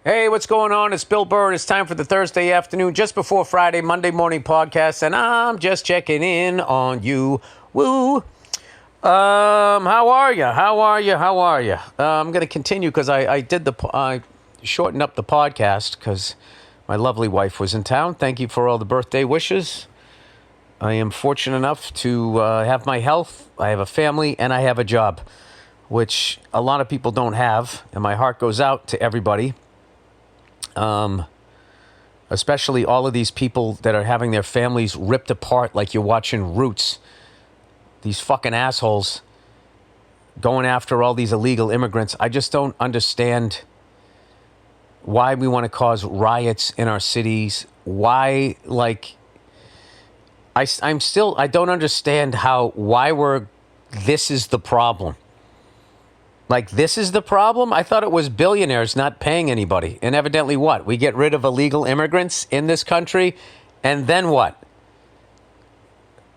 Hey, what's going on? It's Bill Burr, and it's time for the Thursday afternoon, just before Friday, Monday morning podcast, and I'm just checking in on you. Woo! How are you? I'm going to continue because I shortened up the podcast because my lovely wife was in town. Thank you for all the birthday wishes. I am fortunate enough to have my health, I have a family, and I have a job, which a lot of people don't have, and my heart goes out to everybody. Especially all of these people that are having their families ripped apart like you're watching Roots. These fucking assholes going after all these illegal immigrants. I just don't understand why we want to cause riots in our cities. Why, I don't understand why this is the problem. This is the problem? I thought it was billionaires not paying anybody. And evidently what? We get rid of illegal immigrants in this country, and then what?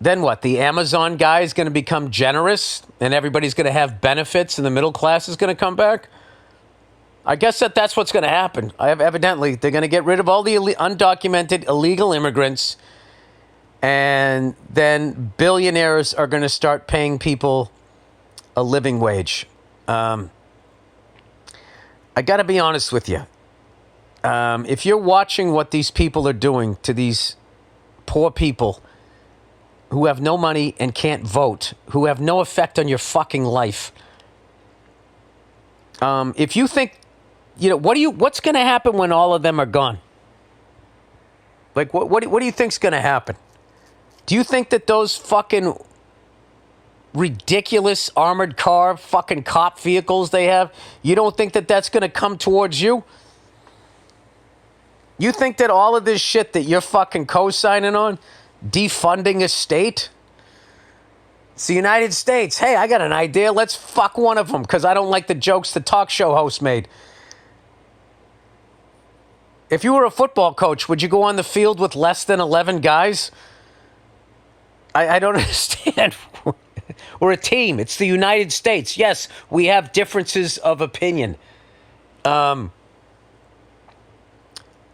The Amazon guy is going to become generous, and everybody's going to have benefits, and the middle class is going to come back? I guess that's what's going to happen. Evidently, they're going to get rid of all the undocumented illegal immigrants, and then billionaires are going to start paying people a living wage. I got to be honest with you. If you're watching what these people are doing to these poor people who have no money and can't vote, who have no effect on your fucking life, if you think, what's going to happen when all of them are gone? What do you think's going to happen? Do you think that those fucking ridiculous armored car fucking cop vehicles they have, you don't think that that's going to come towards you? You think that all of this shit that you're fucking co-signing on, defunding a state? It's the United States. Hey, I got an idea. Let's fuck one of them because I don't like the jokes the talk show host made. If you were a football coach, would you go on the field with less than 11 guys? I don't understand. We're a team. It's the United States. Yes, we have differences of opinion.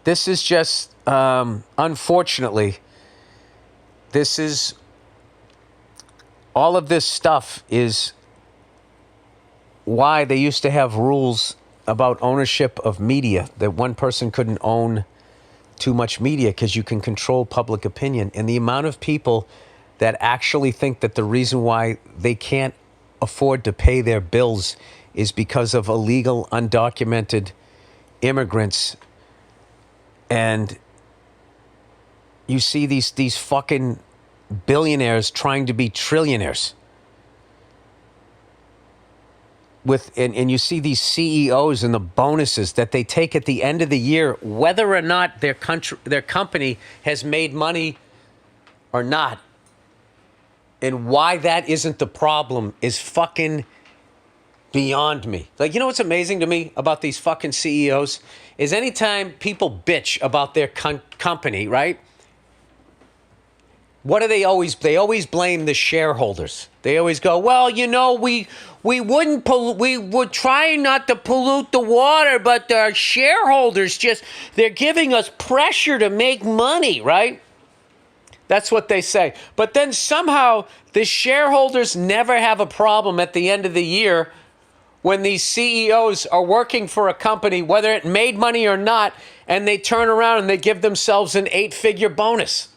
This is just, unfortunately, all of this stuff is why they used to have rules about ownership of media, that one person couldn't own too much media because you can control public opinion. And the amount of people that actually think that the reason why they can't afford to pay their bills is because of illegal, undocumented immigrants. And you see these fucking billionaires trying to be trillionaires. And you see these CEOs and the bonuses that they take at the end of the year, whether or not their company has made money or not. And why that isn't the problem is fucking beyond me. What's amazing to me about these fucking CEOs is anytime people bitch about their company, right? What do they always blame the shareholders. They always go, well, we would try not to pollute the water, but our shareholders they're giving us pressure to make money, right? That's what they say. But then somehow the shareholders never have a problem at the end of the year when these CEOs are working for a company, whether it made money or not, and they turn around and they give themselves an 8-figure bonus.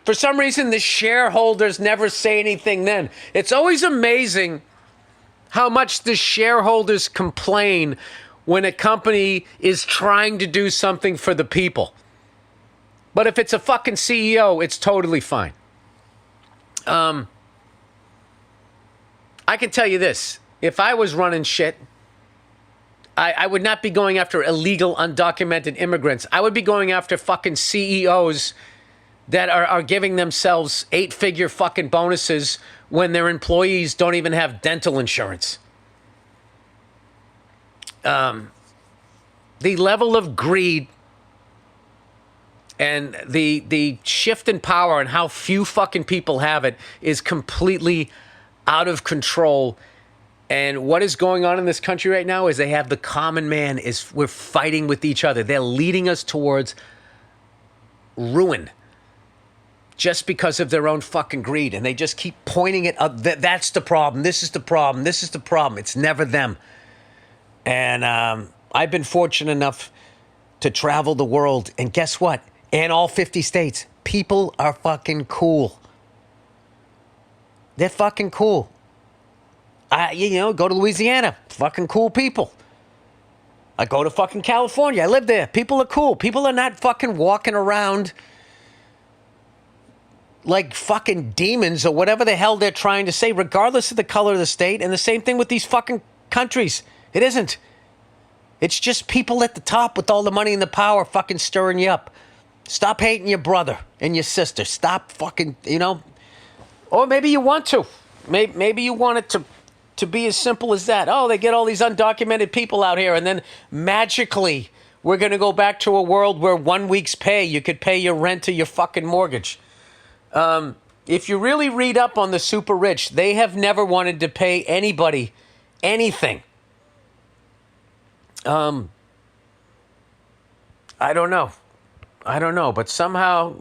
For some reason, the shareholders never say anything then. It's always amazing how much the shareholders complain when a company is trying to do something for the people. But if it's a fucking CEO, it's totally fine. I can tell you this. If I was running shit, I would not be going after illegal, undocumented immigrants. I would be going after fucking CEOs that are giving themselves 8-figure fucking bonuses when their employees don't even have dental insurance. The level of greed and the shift in power and how few fucking people have it is completely out of control. And what is going on in this country right now is they have the common man we're fighting with each other. They're leading us towards ruin just because of their own fucking greed. And they just keep pointing it up. That's the problem. This is the problem. This is the problem. It's never them. And I've been fortunate enough to travel the world. And guess what? In all 50 states, people are fucking cool. They're fucking cool. Go to Louisiana, fucking cool people. I go to fucking California, I live there. People are cool. People are not fucking walking around like fucking demons or whatever the hell they're trying to say, regardless of the color of the state. And the same thing with these fucking countries. It isn't. It's just people at the top with all the money and the power fucking stirring you up. Stop hating your brother and your sister. Stop fucking, Or maybe you want to. Maybe you want it to be as simple as that. Oh, they get all these undocumented people out here, and then magically we're going to go back to a world where 1 week's pay, you could pay your rent or your fucking mortgage. If you really read up on the super rich, they have never wanted to pay anybody anything. I don't know. But somehow,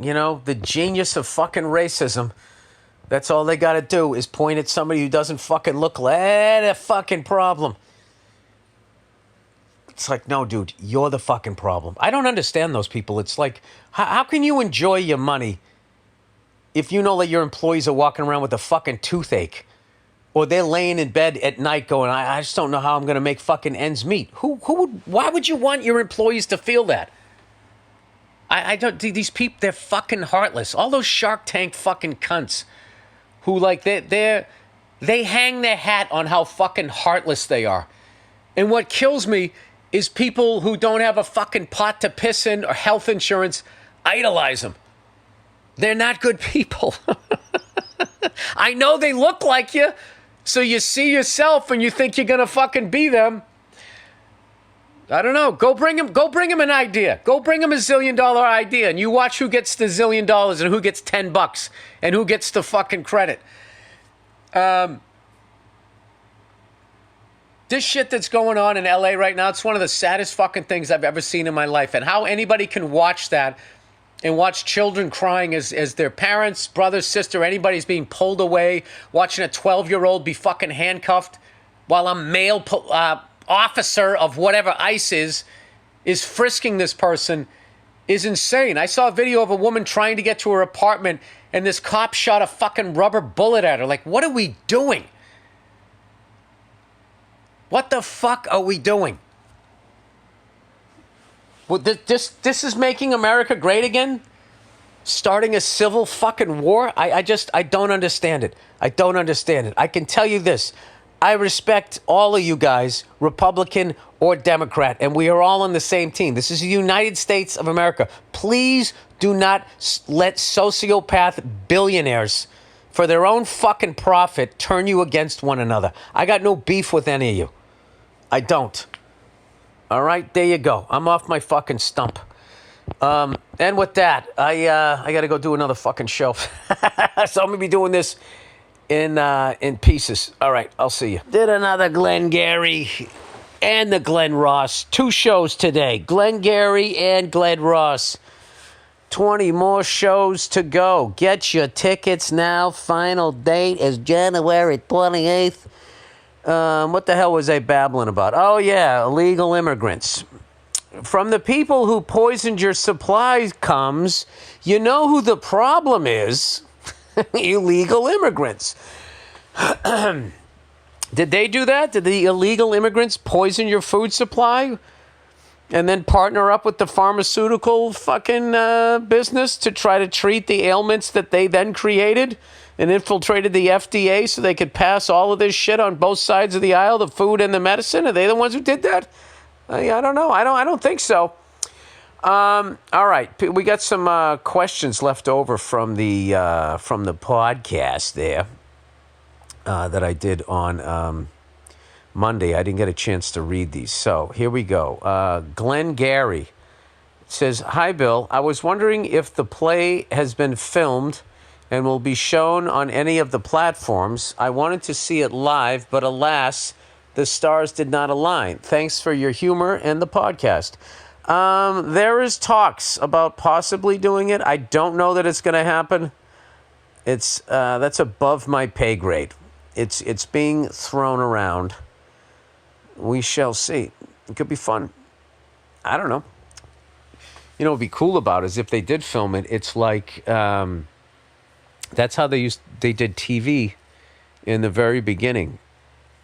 the genius of fucking racism, that's all they got to do is point at somebody who doesn't fucking look like a fucking problem. It's like, no, dude, you're the fucking problem. I don't understand those people. It's like, how can you enjoy your money if you know that your employees are walking around with a fucking toothache? Or they're laying in bed at night going, I just don't know how I'm going to make fucking ends meet. Why would you want your employees to feel that? I don't, these people, they're fucking heartless. All those Shark Tank fucking cunts who they hang their hat on how fucking heartless they are. And what kills me is people who don't have a fucking pot to piss in or health insurance idolize them. They're not good people. I know they look like you, so you see yourself and you think you're going to fucking be them. I don't know. Go bring him an idea. Go bring him $1 zillion idea, and you watch who gets the $1 zillion and who gets $10 and who gets the fucking credit. This shit that's going on in LA right now, it's one of the saddest fucking things I've ever seen in my life. And how anybody can watch that and watch children crying as their parents, brother, sister, anybody's being pulled away, watching a 12-year-old be fucking handcuffed while a male officer of whatever ICE is frisking this person is insane. I saw a video of a woman trying to get to her apartment and this cop shot a fucking rubber bullet at her. Like, what are we doing? What the fuck are we doing? Well, this is making America great again? Starting a civil fucking war? I don't understand it. I don't understand it. I can tell you this. I respect all of you guys, Republican or Democrat, and we are all on the same team. This is the United States of America. Please do not let sociopath billionaires, for their own fucking profit, turn you against one another. I got no beef with any of you. I don't. All right, there you go. I'm off my fucking stump. And with that, I got to go do another fucking show. So I'm going to be doing this in pieces. All right, I'll see you. Did another Glenn Gary and the Glenn Ross. 2 shows today. Glenn Gary and Glenn Ross. 20 more shows to go. Get your tickets now. Final date is January 28th. What the hell was I babbling about? Oh, yeah, illegal immigrants. From the people who poisoned your supplies comes, you know who the problem is? Illegal immigrants. Did they do that? Did the illegal immigrants poison your food supply and then partner up with the pharmaceutical fucking business to try to treat the ailments that they then created and infiltrated the FDA so they could pass all of this shit on both sides of the aisle, the food and the medicine? Are they the ones who did that? I don't know. I don't think so. All right, we got some questions left over from the podcast there that I did on Monday. I didn't get a chance to read these, so here we go. Glenn Gary says, "Hi, Bill. I was wondering if the play has been filmed and will be shown on any of the platforms. I wanted to see it live, but alas, the stars did not align. Thanks for your humor and the podcast. There is talks about possibly doing it. I don't know that it's going to happen. It's that's above my pay grade. It's being thrown around. We shall see. It could be fun. I don't know. You know, what would be cool about it is if they did film it. It's like that's how they did TV in the very beginning,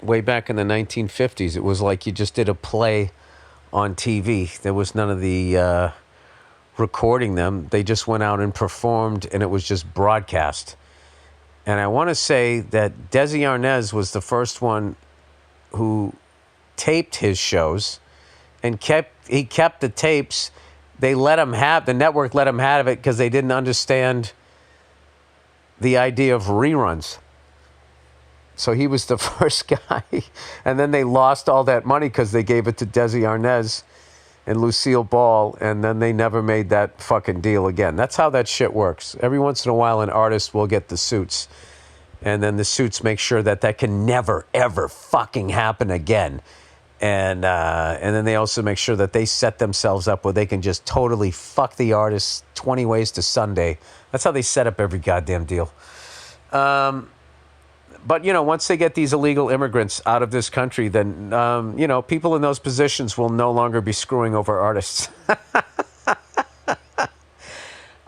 way back in the 1950s. It was like you just did a play on TV. There was none of the recording them. They just went out and performed, and it was just broadcast. And I want to say that Desi Arnaz was the first one who taped his shows, and he kept the tapes. The network let him have it because they didn't understand the idea of reruns. So he was the first guy. And then they lost all that money because they gave it to Desi Arnaz and Lucille Ball, and then they never made that fucking deal again. That's how that shit works. Every once in a while, an artist will get the suits, and then the suits make sure that can never, ever fucking happen again. And then they also make sure that they set themselves up where they can just totally fuck the artist 20 ways to Sunday. That's how they set up every goddamn deal. But, you know, once they get these illegal immigrants out of this country, then, you know, people in those positions will no longer be screwing over artists.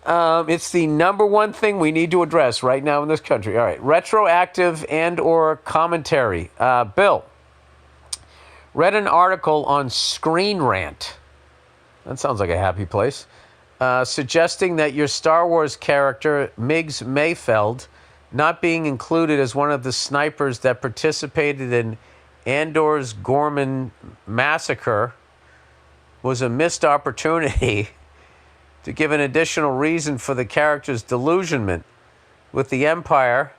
It's the number one thing we need to address right now in this country. All right, retroactive and or commentary. Bill, read an article on Screen Rant. That sounds like a happy place. Suggesting that your Star Wars character, Miggs Mayfeld, not being included as one of the snipers that participated in Andor's Gorman massacre was a missed opportunity to give an additional reason for the character's delusionment with the Empire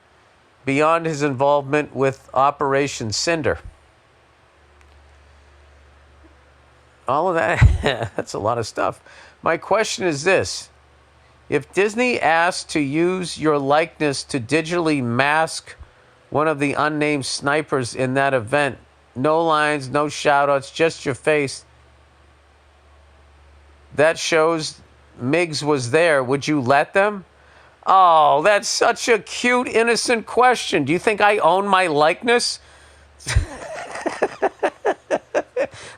beyond his involvement with Operation Cinder. All of that, that's a lot of stuff. My question is this. If Disney asked to use your likeness to digitally mask one of the unnamed snipers in that event, no lines, no shout-outs, just your face, that shows Miggs was there, would you let them? Oh, that's such a cute, innocent question. Do you think I own my likeness?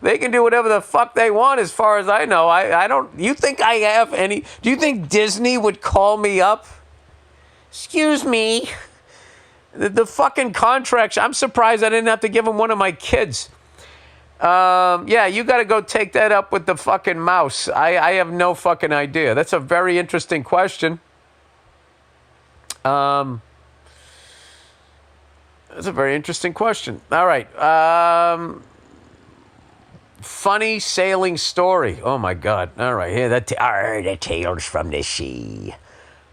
They can do whatever the fuck they want as far as I know. I don't... You think I have any... Do you think Disney would call me up? Excuse me. The fucking contract... I'm surprised I didn't have to give them one of my kids. Yeah, you got to go take that up with the fucking mouse. I have no fucking idea. That's a very interesting question. That's a very interesting question. All right. Funny sailing story. Oh, my God. All right. Here, the tales from the sea.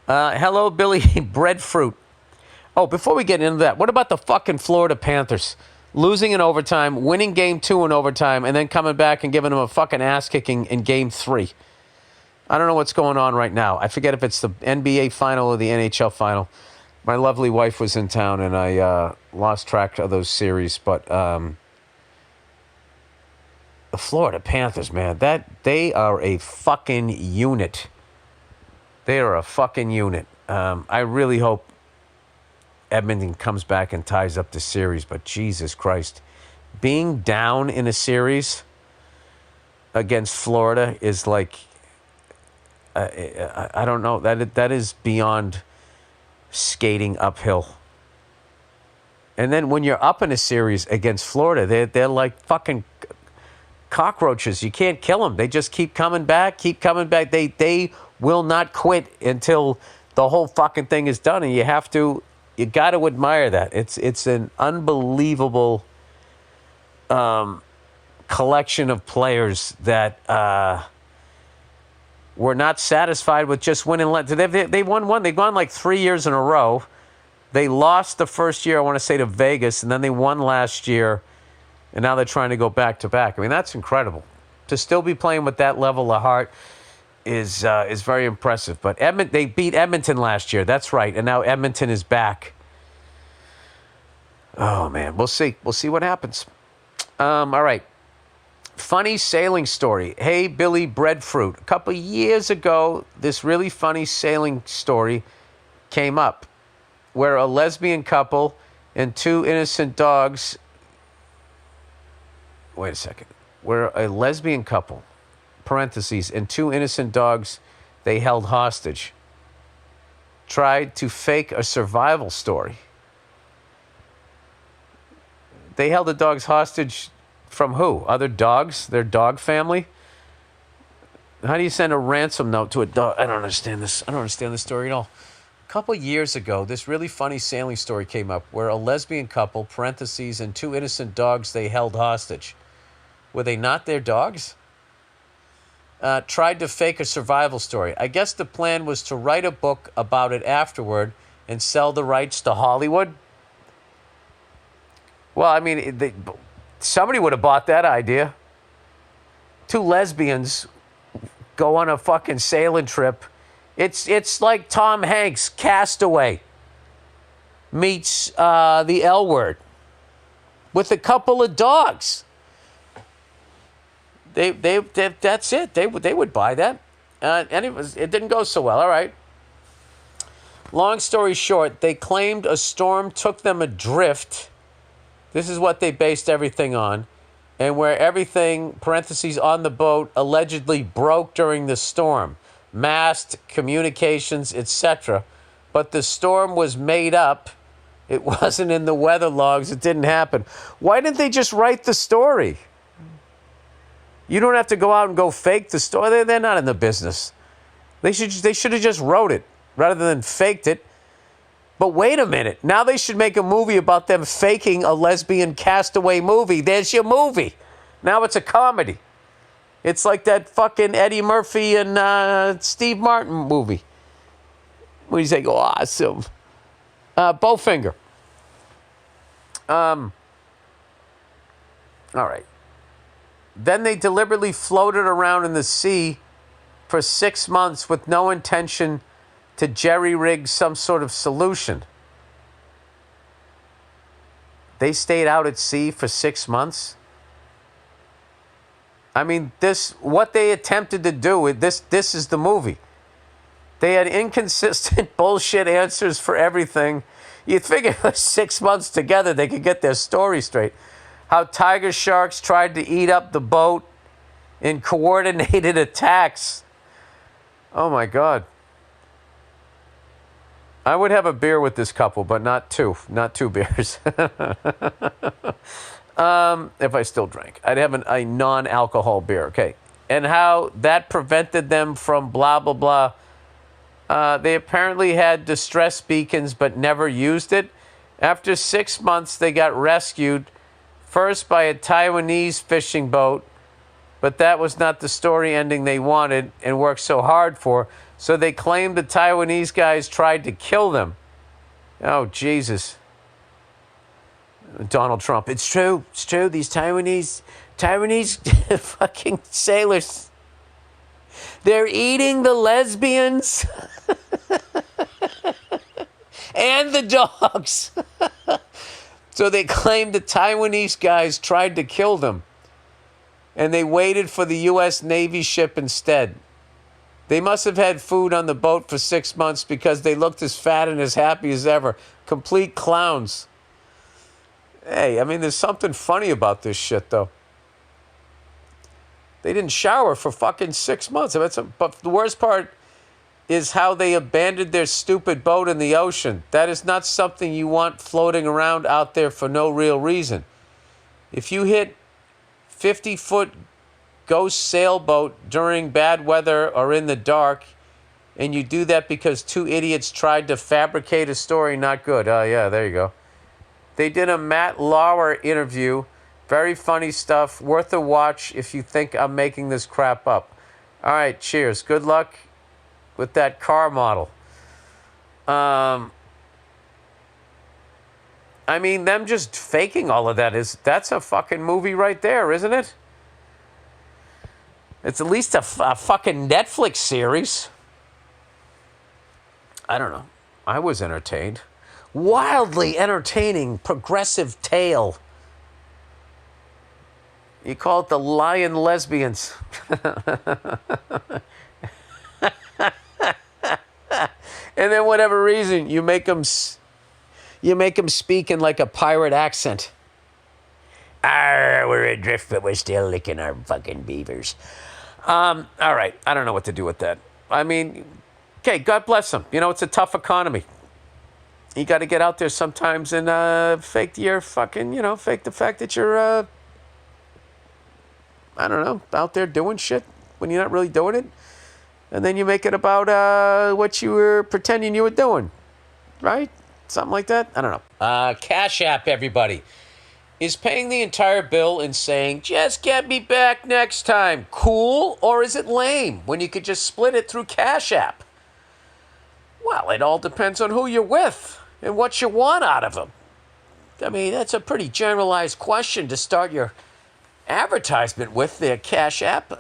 Hello, Billy Breadfruit. Oh, before we get into that, what about the fucking Florida Panthers? Losing in overtime, winning game 2 in overtime, and then coming back and giving them a fucking ass-kicking in game 3. I don't know what's going on right now. I forget if it's the NBA final or the NHL final. My lovely wife was in town, and I lost track of those series. But the Florida Panthers, man, they are a fucking unit. They are a fucking unit. I really hope Edmonton comes back and ties up the series, but Jesus Christ. Being down in a series against Florida is like, I don't know, that is beyond skating uphill. And then when you're up in a series against Florida, they're like fucking cockroaches. You can't kill them. They just keep coming back. They will not quit until the whole fucking thing is done, and you got to admire that. It's an unbelievable collection of players that were not satisfied with just winning. They won one. They've gone like 3 years in a row. They lost the first year, I want to say, to Vegas, and then they won last year, and now they're trying to go back to back. I mean, that's incredible. To still be playing with that level of heart. is very impressive. But they beat Edmonton last year. That's right, and now Edmonton is back. Oh man, we'll see. We'll see what happens. All right. Funny sailing story. Hey, Billy Breadfruit. A couple years ago, this really funny sailing story came up where a lesbian couple and two innocent dogs. Wait a second. Where a lesbian couple, parentheses, and two innocent dogs they held hostage tried to fake a survival story. They held the dogs hostage from who? Other dogs? Their dog family? How do you send a ransom note to a dog? I don't understand this. I don't understand this story at all. A couple years ago, this really funny sailing story came up where a lesbian couple, parentheses, and two innocent dogs they held hostage. Were they not their dogs? Tried to fake a survival story. I guess the plan was to write a book about it afterward and sell the rights to Hollywood. Well, I mean, somebody would have bought that idea. Two lesbians go on a fucking sailing trip. It's like Tom Hanks' Castaway meets the L Word with a couple of dogs. That's it. They would buy that. And it didn't go so well. All right. Long story short, they claimed a storm took them adrift. This is what they based everything on. And where everything, parentheses, on the boat allegedly broke during the storm. Mast, communications, etc. But the storm was made up. It wasn't in the weather logs. It didn't happen. Why didn't they just write the story? You don't have to go out and go fake the story. They're not in the business. They should have just wrote it rather than faked it. But wait a minute. Now they should make a movie about them faking a lesbian castaway movie. There's your movie. Now it's a comedy. It's like that fucking Eddie Murphy and Steve Martin movie. When he's like, awesome. Bowfinger. All right. Then they deliberately floated around in the sea for 6 months with no intention to jerry-rig some sort of solution. They stayed out at sea for 6 months? I mean, what they attempted to do, this is the movie. They had inconsistent bullshit answers for everything. You'd figure 6 months together they could get their story straight. How tiger sharks tried to eat up the boat in coordinated attacks. Oh my God. I would have a beer with this couple, but not two. Not two beers. If I still drank. I'd have a non-alcohol beer. Okay. And how that prevented them from blah, blah, blah. They apparently had distress beacons, but never used it. After 6 months, they got rescued, first by a Taiwanese fishing boat, but that was not the story ending they wanted and worked so hard for. So they claimed the Taiwanese guys tried to kill them. Oh, Jesus. Donald Trump. It's true. It's true. These Taiwanese fucking sailors. They're eating the lesbians and the dogs. So they claimed the Taiwanese guys tried to kill them. And they waited for the U.S. Navy ship instead. They must have had food on the boat for 6 months because they looked as fat and as happy as ever. Complete clowns. Hey, I mean, there's something funny about this shit, though. They didn't shower for fucking 6 months. But the worst part is how they abandoned their stupid boat in the ocean. That is not something you want floating around out there for no real reason. If you hit 50-foot ghost sailboat during bad weather or in the dark, and you do that because two idiots tried to fabricate a story, not good. Oh, yeah, there you go. They did a Matt Lauer interview. Very funny stuff. Worth a watch if you think I'm making this crap up. All right, cheers. Good luck with that car model. I mean, them just faking all of that's a fucking movie right there, isn't it? It's at least a fucking Netflix series. I don't know. I was entertained. Wildly entertaining, progressive tale. You call it the Lion Lesbians. And then whatever reason, you make them speak in like a pirate accent. Arr, we're adrift, but we're still licking our fucking beavers. All right, I don't know what to do with that. I mean, okay, God bless them. You know, it's a tough economy. You got to get out there sometimes and fake your fucking, fake the fact that you're, I don't know, out there doing shit when you're not really doing it. And then you make it about what you were pretending you were doing, right? Something like that. I don't know. Cash App, everybody, is paying the entire bill and saying, just get me back next time. Cool? Or is it lame when you could just split it through Cash App? Well, it all depends on who you're with and what you want out of them. I mean, that's a pretty generalized question to start your advertisement with their Cash App.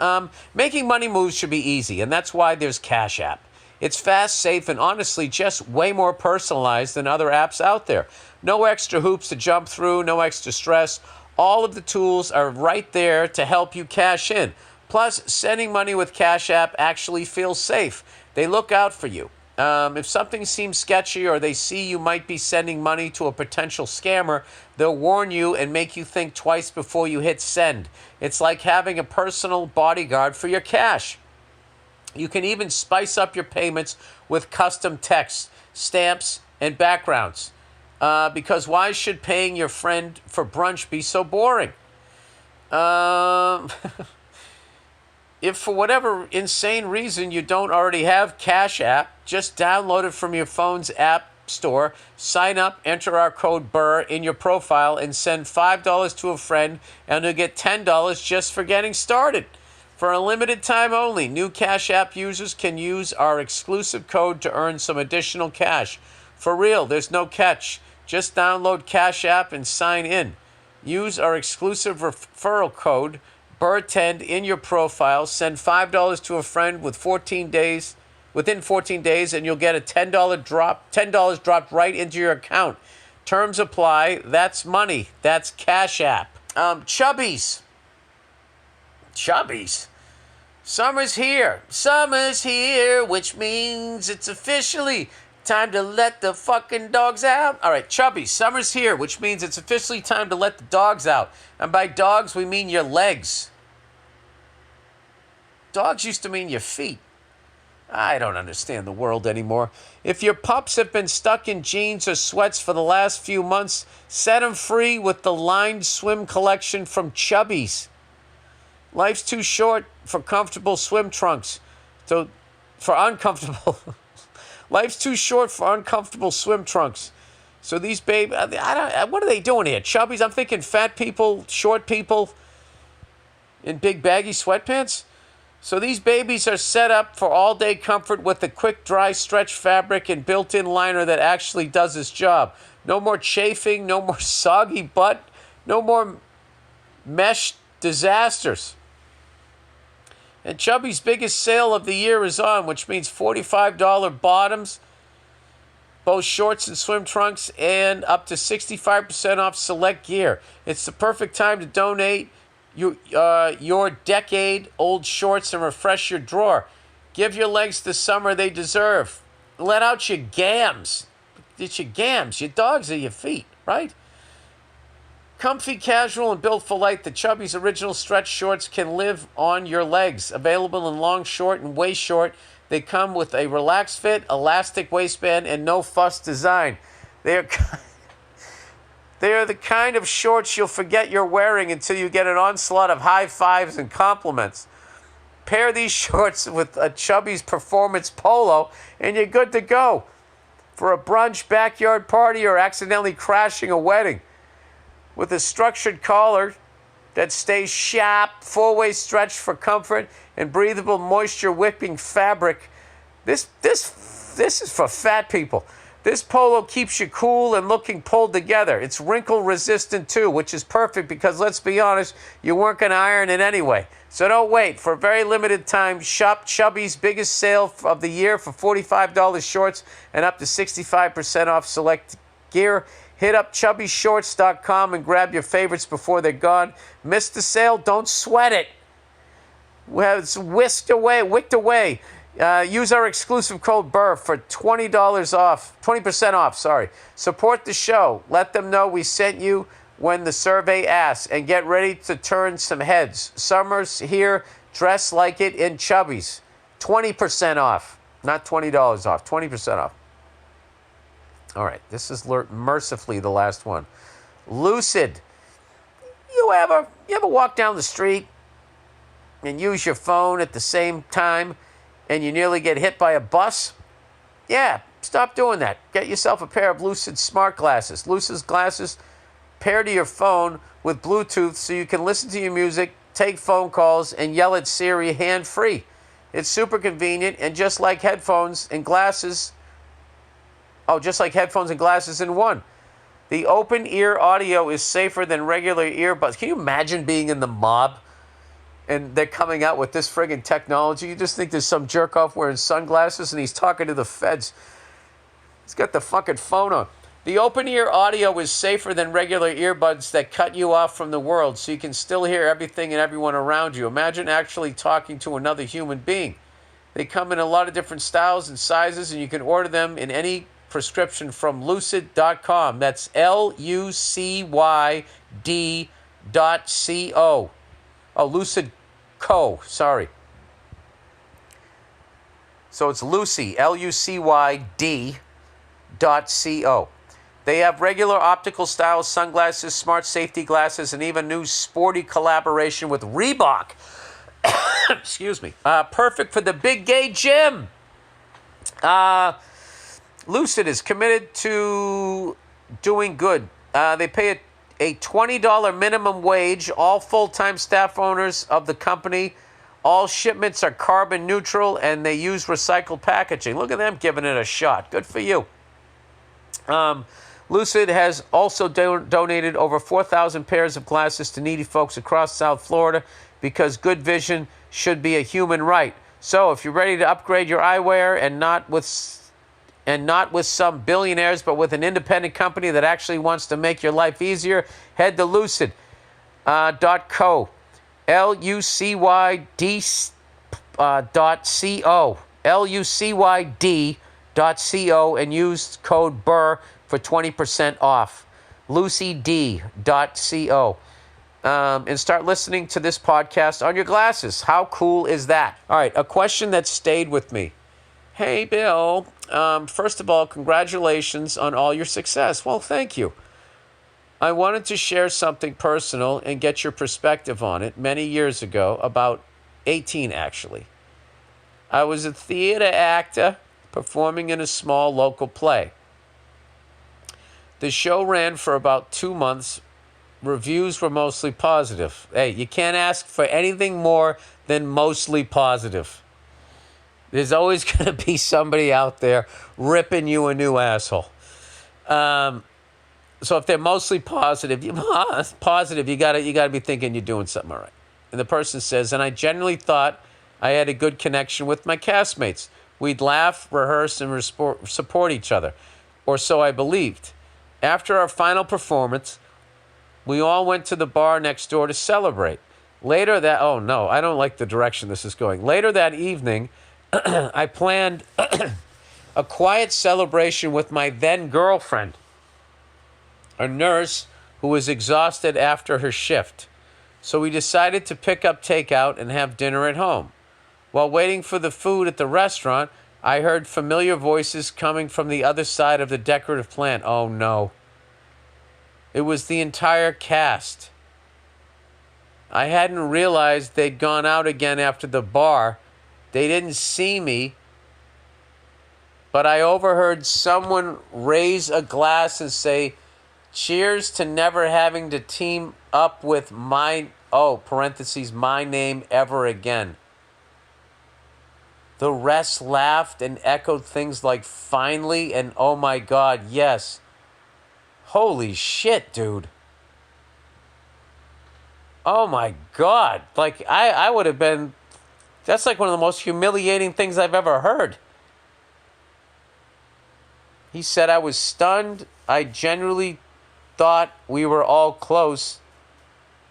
Making money moves should be easy, and that's why there's Cash App. It's fast, safe, and honestly just way more personalized than other apps out there. No extra hoops to jump through, no extra stress. All of the tools are right there to help you cash in. Plus, sending money with Cash App actually feels safe. They look out for you. If something seems sketchy or they see you might be sending money to a potential scammer, they'll warn you and make you think twice before you hit send. It's like having a personal bodyguard for your cash. You can even spice up your payments with custom text, stamps, and backgrounds. Because why should paying your friend for brunch be so boring? If for whatever insane reason you don't already have Cash App, just download it from your phone's app store, sign up, enter our code Burr in your profile, and send $5 to a friend, and you'll get $10 just for getting started. For a limited time only, new Cash App users can use our exclusive code to earn some additional cash. For real, there's no catch. Just download Cash App and sign in. Use our exclusive referral code Burr10 in your profile. Send $5 to a friend within 14 days, and you'll get a $10 dropped right into your account. Terms apply. That's money. That's Cash App. Chubbies. Summer's here. Summer's here, which means it's officially time to let the fucking dogs out. All right, Chubbies, summer's here, which means it's officially time to let the dogs out. And by dogs, we mean your legs. Dogs used to mean your feet. I don't understand the world anymore. If your pups have been stuck in jeans or sweats for the last few months, set them free with the lined swim collection from Chubbies. Life's too short for comfortable swim trunks. Life's too short for uncomfortable swim trunks. So these what are they doing here? Chubbies? I'm thinking fat people, short people in big baggy sweatpants. So these babies are set up for all-day comfort with a quick, dry stretch fabric and built-in liner that actually does its job. No more chafing, no more soggy butt, no more mesh disasters. And Chubby's biggest sale of the year is on, which means $45 bottoms, both shorts and swim trunks, and up to 65% off select gear. It's the perfect time to donate your decade-old shorts and refresh your drawer. Give your legs the summer they deserve. Let out your gams. It's your gams. Your dogs are your feet, right? Comfy, casual, and built for life, the Chubbies original stretch shorts can live on your legs. Available in long, short, and waist short. They come with a relaxed fit, elastic waistband, and no fuss design. They are the kind of shorts you'll forget you're wearing until you get an onslaught of high fives and compliments. Pair these shorts with a Chubbies performance polo, and you're good to go for a brunch, backyard party, or accidentally crashing a wedding. With a structured collar that stays sharp, four-way stretch for comfort, and breathable moisture-whipping fabric. This is for fat people. This polo keeps you cool and looking pulled together. It's wrinkle resistant too, which is perfect because, let's be honest, you weren't going to iron it anyway. So don't wait. For a very limited time, shop Chubby's biggest sale of the year for $45 shorts and up to 65% off select gear. Hit up chubbyshorts.com and grab your favorites before they're gone. Missed the sale? Don't sweat it. Well, it's wicked away. Use our exclusive code Burr for $20 off, 20% off, sorry. Support the show. Let them know we sent you when the survey asks, and get ready to turn some heads. Summer's here. Dress like it in Chubby's. 20% off. Not $20 off, 20% off. All right, this is mercifully the last one. Lucid. You ever walk down the street and use your phone at the same time and you nearly get hit by a bus? Yeah, stop doing that. Get yourself a pair of Lucid smart glasses. Lucid's glasses pair to your phone with Bluetooth so you can listen to your music, take phone calls, and yell at Siri hand-free. It's super convenient, and just like headphones and glasses in one. The open ear audio is safer than regular earbuds. Can you imagine being in the mob and they're coming out with this friggin' technology? You just think there's some jerk off wearing sunglasses and he's talking to the feds. He's got the fucking phone on. The open ear audio is safer than regular earbuds that cut you off from the world, so you can still hear everything and everyone around you. Imagine actually talking to another human being. They come in a lot of different styles and sizes, and you can order them in any prescription from lucid.com. That's LUCYD.co. Oh, Lucid Co. Sorry. So it's Lucy, LUCYD.co. They have regular optical style sunglasses, smart safety glasses, and even new sporty collaboration with Reebok. Excuse me. Perfect for the big gay gym. Lucid is committed to doing good. They pay a $20 minimum wage. All full-time staff owners of the company. All shipments are carbon neutral, and they use recycled packaging. Look at them giving it a shot. Good for you. Lucid has also donated over 4,000 pairs of glasses to needy folks across South Florida because good vision should be a human right. So if you're ready to upgrade your eyewear and not with some billionaires, but with an independent company that actually wants to make your life easier, head to lucid.co. LUCYD.co. LUCYD.co and use code Burr for 20% off. LucyD.co. And start listening to this podcast on your glasses. How cool is that? All right, a question that stayed with me. Hey, Bill, first of all, congratulations on all your success. Well, thank you. I wanted to share something personal and get your perspective on it many years ago, about 18 actually. I was a theater actor performing in a small local play. The show ran for about 2 months. Reviews were mostly positive. Hey, you can't ask for anything more than mostly positive. There's always going to be somebody out there ripping you a new asshole. So if they're mostly positive, you got to be thinking you're doing something all right. And the person says, and I genuinely thought I had a good connection with my castmates. We'd laugh, rehearse, and support each other. Or so I believed. After our final performance, we all went to the bar next door to celebrate. Later that, oh no, I don't like the direction this is going. Later that evening, I planned a quiet celebration with my then girlfriend, a nurse who was exhausted after her shift. So we decided to pick up takeout and have dinner at home. While waiting for the food at the restaurant, I heard familiar voices coming from the other side of the decorative plant. Oh no. It was the entire cast. I hadn't realized they'd gone out again after the bar. They didn't see me, but I overheard someone raise a glass and say, "Cheers to never having to team up with my name ever again." The rest laughed and echoed things like finally and oh my God, yes. Holy shit, dude. Oh my God. Like, I would have been... That's like one of the most humiliating things I've ever heard. He said, I was stunned. I genuinely thought we were all close.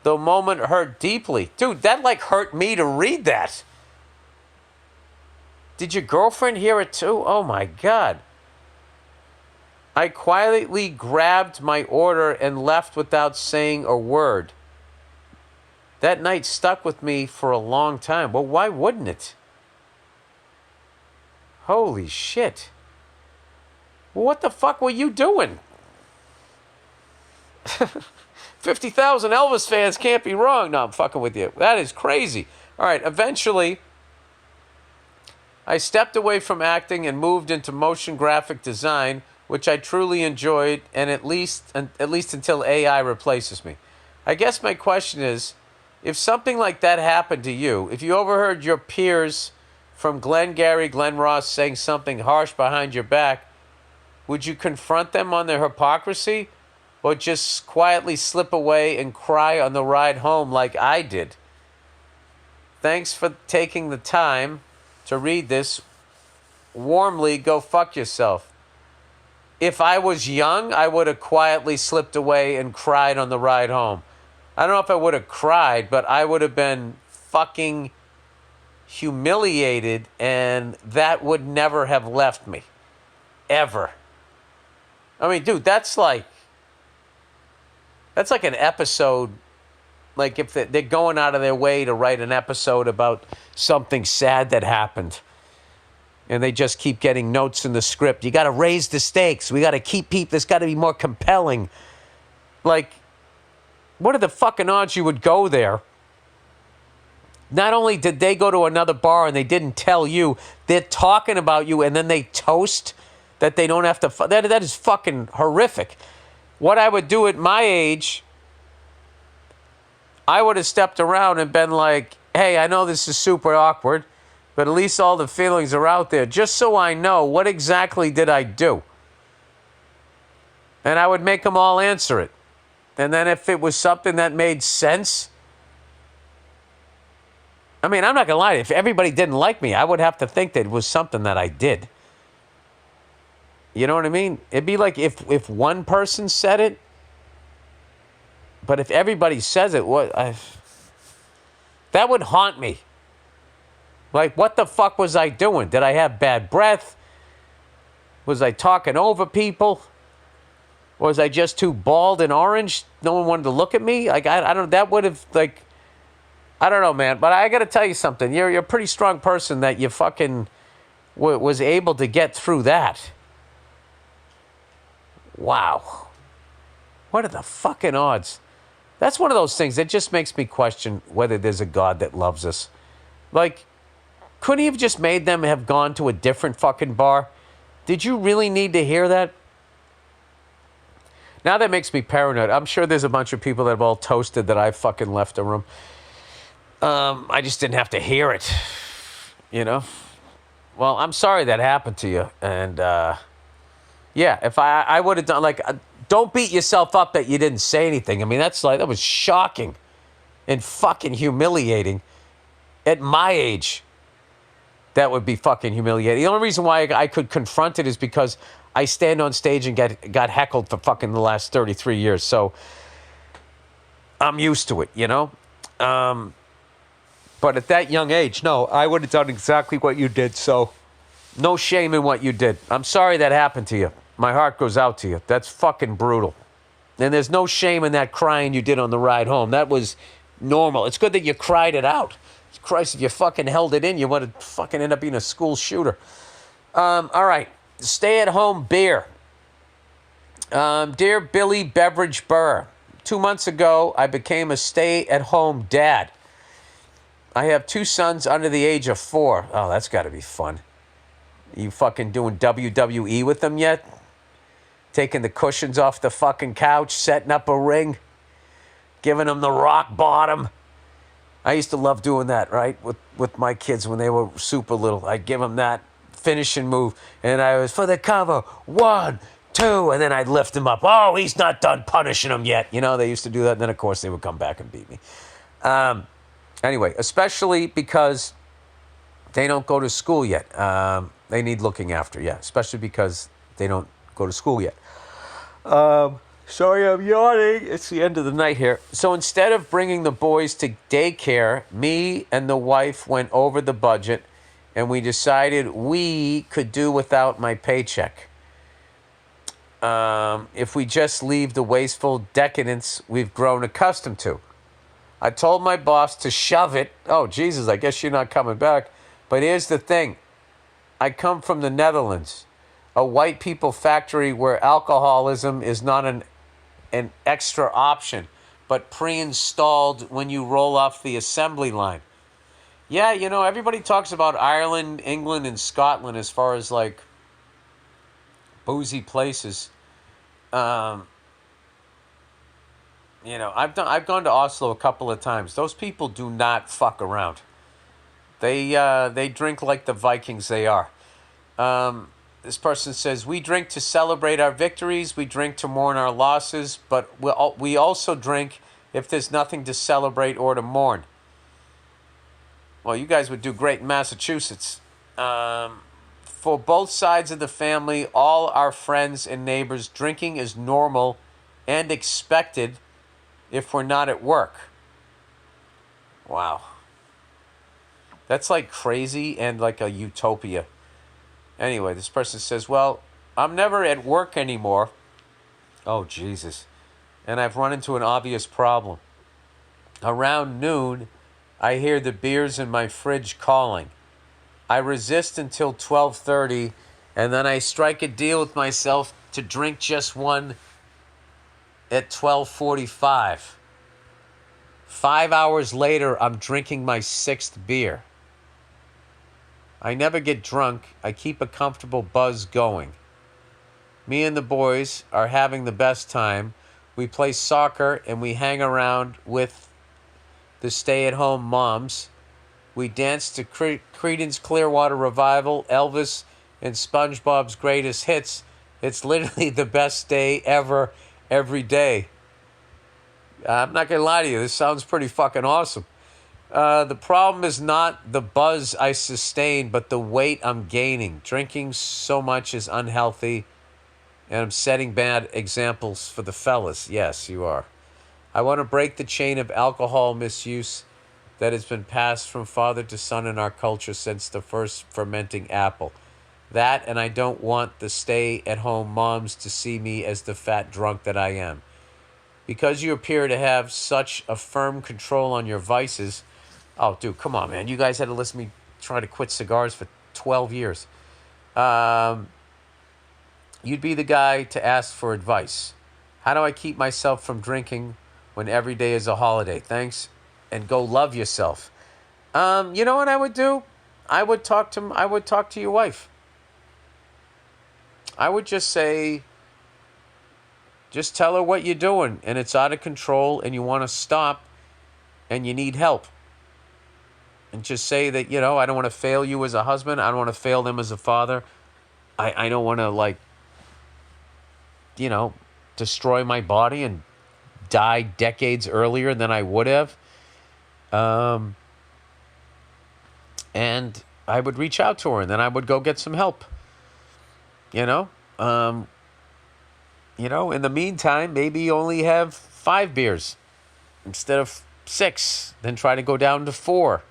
The moment hurt deeply. Dude, that like hurt me to read that. Did your girlfriend hear it too? Oh my God. I quietly grabbed my order and left without saying a word. That night stuck with me for a long time. Well, why wouldn't it? Holy shit. Well, what the fuck were you doing? 50,000 Elvis fans can't be wrong. No, I'm fucking with you. That is crazy. All right, eventually, I stepped away from acting and moved into motion graphic design, which I truly enjoyed, and at least until AI replaces me. I guess my question is, if something like that happened to you, if you overheard your peers from Glengarry Glen Ross saying something harsh behind your back, would you confront them on their hypocrisy or just quietly slip away and cry on the ride home like I did? Thanks for taking the time to read this. Warmly, go fuck yourself. If I was young, I would have quietly slipped away and cried on the ride home. I don't know if I would have cried, but I would have been fucking humiliated, and that would never have left me. Ever. I mean, dude, that's like an episode. Like if they're going out of their way to write an episode about something sad that happened, and they just keep getting notes in the script. You got to raise the stakes. We got to keep people. This got to be more compelling. Like, what are the fucking odds you would go there? Not only did they go to another bar and they didn't tell you, they're talking about you, and then they toast that they don't have to... That is fucking horrific. What I would do at my age, I would have stepped around and been like, hey, I know this is super awkward, but at least all the feelings are out there, just so I know what exactly did I do. And I would make them all answer it. And then if it was something that made sense... I mean, I'm not going to lie. If everybody didn't like me, I would have to think that it was something that I did. You know what I mean? It'd be like if one person said it, but if everybody says it, that would haunt me. Like, what the fuck was I doing? Did I have bad breath? Was I talking over people? Or was I just too bald and orange? No one wanted to look at me? Like, I don't... That would have, like... I don't know, man. But I got to tell you something. You're a pretty strong person that you fucking was able to get through that. Wow. What are the fucking odds? That's one of those things that just makes me question whether there's a God that loves us. Like, couldn't he have just made them have gone to a different fucking bar? Did you really need to hear that? Now that makes me paranoid. I'm sure there's a bunch of people that have all toasted that I fucking left the room. I just didn't have to hear it, you know? Well, I'm sorry that happened to you. And, yeah, if I would have done, like, don't beat yourself up that you didn't say anything. I mean, that was shocking and fucking humiliating. At my age, that would be fucking humiliating. The only reason why I could confront it is because I stand on stage and got heckled for fucking the last 33 years. So I'm used to it, you know? But at that young age, no, I would have done exactly what you did. So no shame in what you did. I'm sorry that happened to you. My heart goes out to you. That's fucking brutal. And there's no shame in that crying you did on the ride home. That was normal. It's good that you cried it out. Christ, if you fucking held it in, you would have fucking end up being a school shooter. All right. Stay-at-home beer. Dear Billy Beverage Burr, 2 months ago, I became a stay-at-home dad. I have 2 sons under the age of 4. Oh, that's got to be fun. You fucking doing WWE with them yet? Taking the cushions off the fucking couch, setting up a ring, giving them the rock bottom. I used to love doing that, right, with my kids when they were super little. I'd give them that finishing move, and I was, for the cover, 1, 2, and then I'd lift him up. Oh, he's not done punishing him yet. You know, they used to do that, and then, of course, they would come back and beat me. Anyway, especially because they don't go to school yet. They need looking after, yeah, especially because they don't go to school yet. Sorry, I'm yawning. It's the end of the night here. So instead of bringing the boys to daycare, me and the wife went over the budget, and we decided we could do without my paycheck. If we just leave the wasteful decadence we've grown accustomed to. I told my boss to shove it. Oh, Jesus, I guess you're not coming back. But here's the thing. I come from the Netherlands, a white people factory where alcoholism is not an extra option, but pre-installed when you roll off the assembly line. Yeah, you know, everybody talks about Ireland, England, and Scotland as far as, like, boozy places. You know, I've gone to Oslo a couple of times. Those people do not fuck around. They drink like the Vikings they are. This person says, we drink to celebrate our victories, we drink to mourn our losses, but we also drink if there's nothing to celebrate or to mourn. Well, you guys would do great in Massachusetts. For both sides of the family, all our friends and neighbors, drinking is normal and expected if we're not at work. Wow. That's like crazy and like a utopia. Anyway, this person says, well, I'm never at work anymore. Oh, Jesus. And I've run into an obvious problem. Around noon, I hear the beers in my fridge calling. I resist until 12:30, and then I strike a deal with myself to drink just one at 12:45. 5 hours later, I'm drinking my 6th beer. I never get drunk. I keep a comfortable buzz going. Me and the boys are having the best time. We play soccer and we hang around with the stay-at-home moms. We dance to Creedence Clearwater Revival, Elvis, and SpongeBob's Greatest Hits. It's literally the best day ever, every day. I'm not going to lie to you. This sounds pretty fucking awesome. The problem is not the buzz I sustain, but the weight I'm gaining. Drinking so much is unhealthy, and I'm setting bad examples for the fellas. Yes, you are. I want to break the chain of alcohol misuse that has been passed from father to son in our culture since the first fermenting apple. That, and I don't want the stay-at-home moms to see me as the fat drunk that I am. Because you appear to have such a firm control on your vices. Oh, dude, come on, man. You guys had to listen to me try to quit cigars for 12 years. You'd be the guy to ask for advice. How do I keep myself from drinking when every day is a holiday? Thanks, and go love yourself. You know what I would do? I would talk to your wife. I would just say, just tell her what you're doing, and it's out of control, and you want to stop, and you need help. And just say that, you know, I don't want to fail you as a husband. I don't want to fail them as a father. I don't want to, like, you know, destroy my body and die decades earlier than I would have. And I would reach out to her, and then I would go get some help. You know? In the meantime, maybe you only have 5 beers instead of 6. Then try to go down to 4.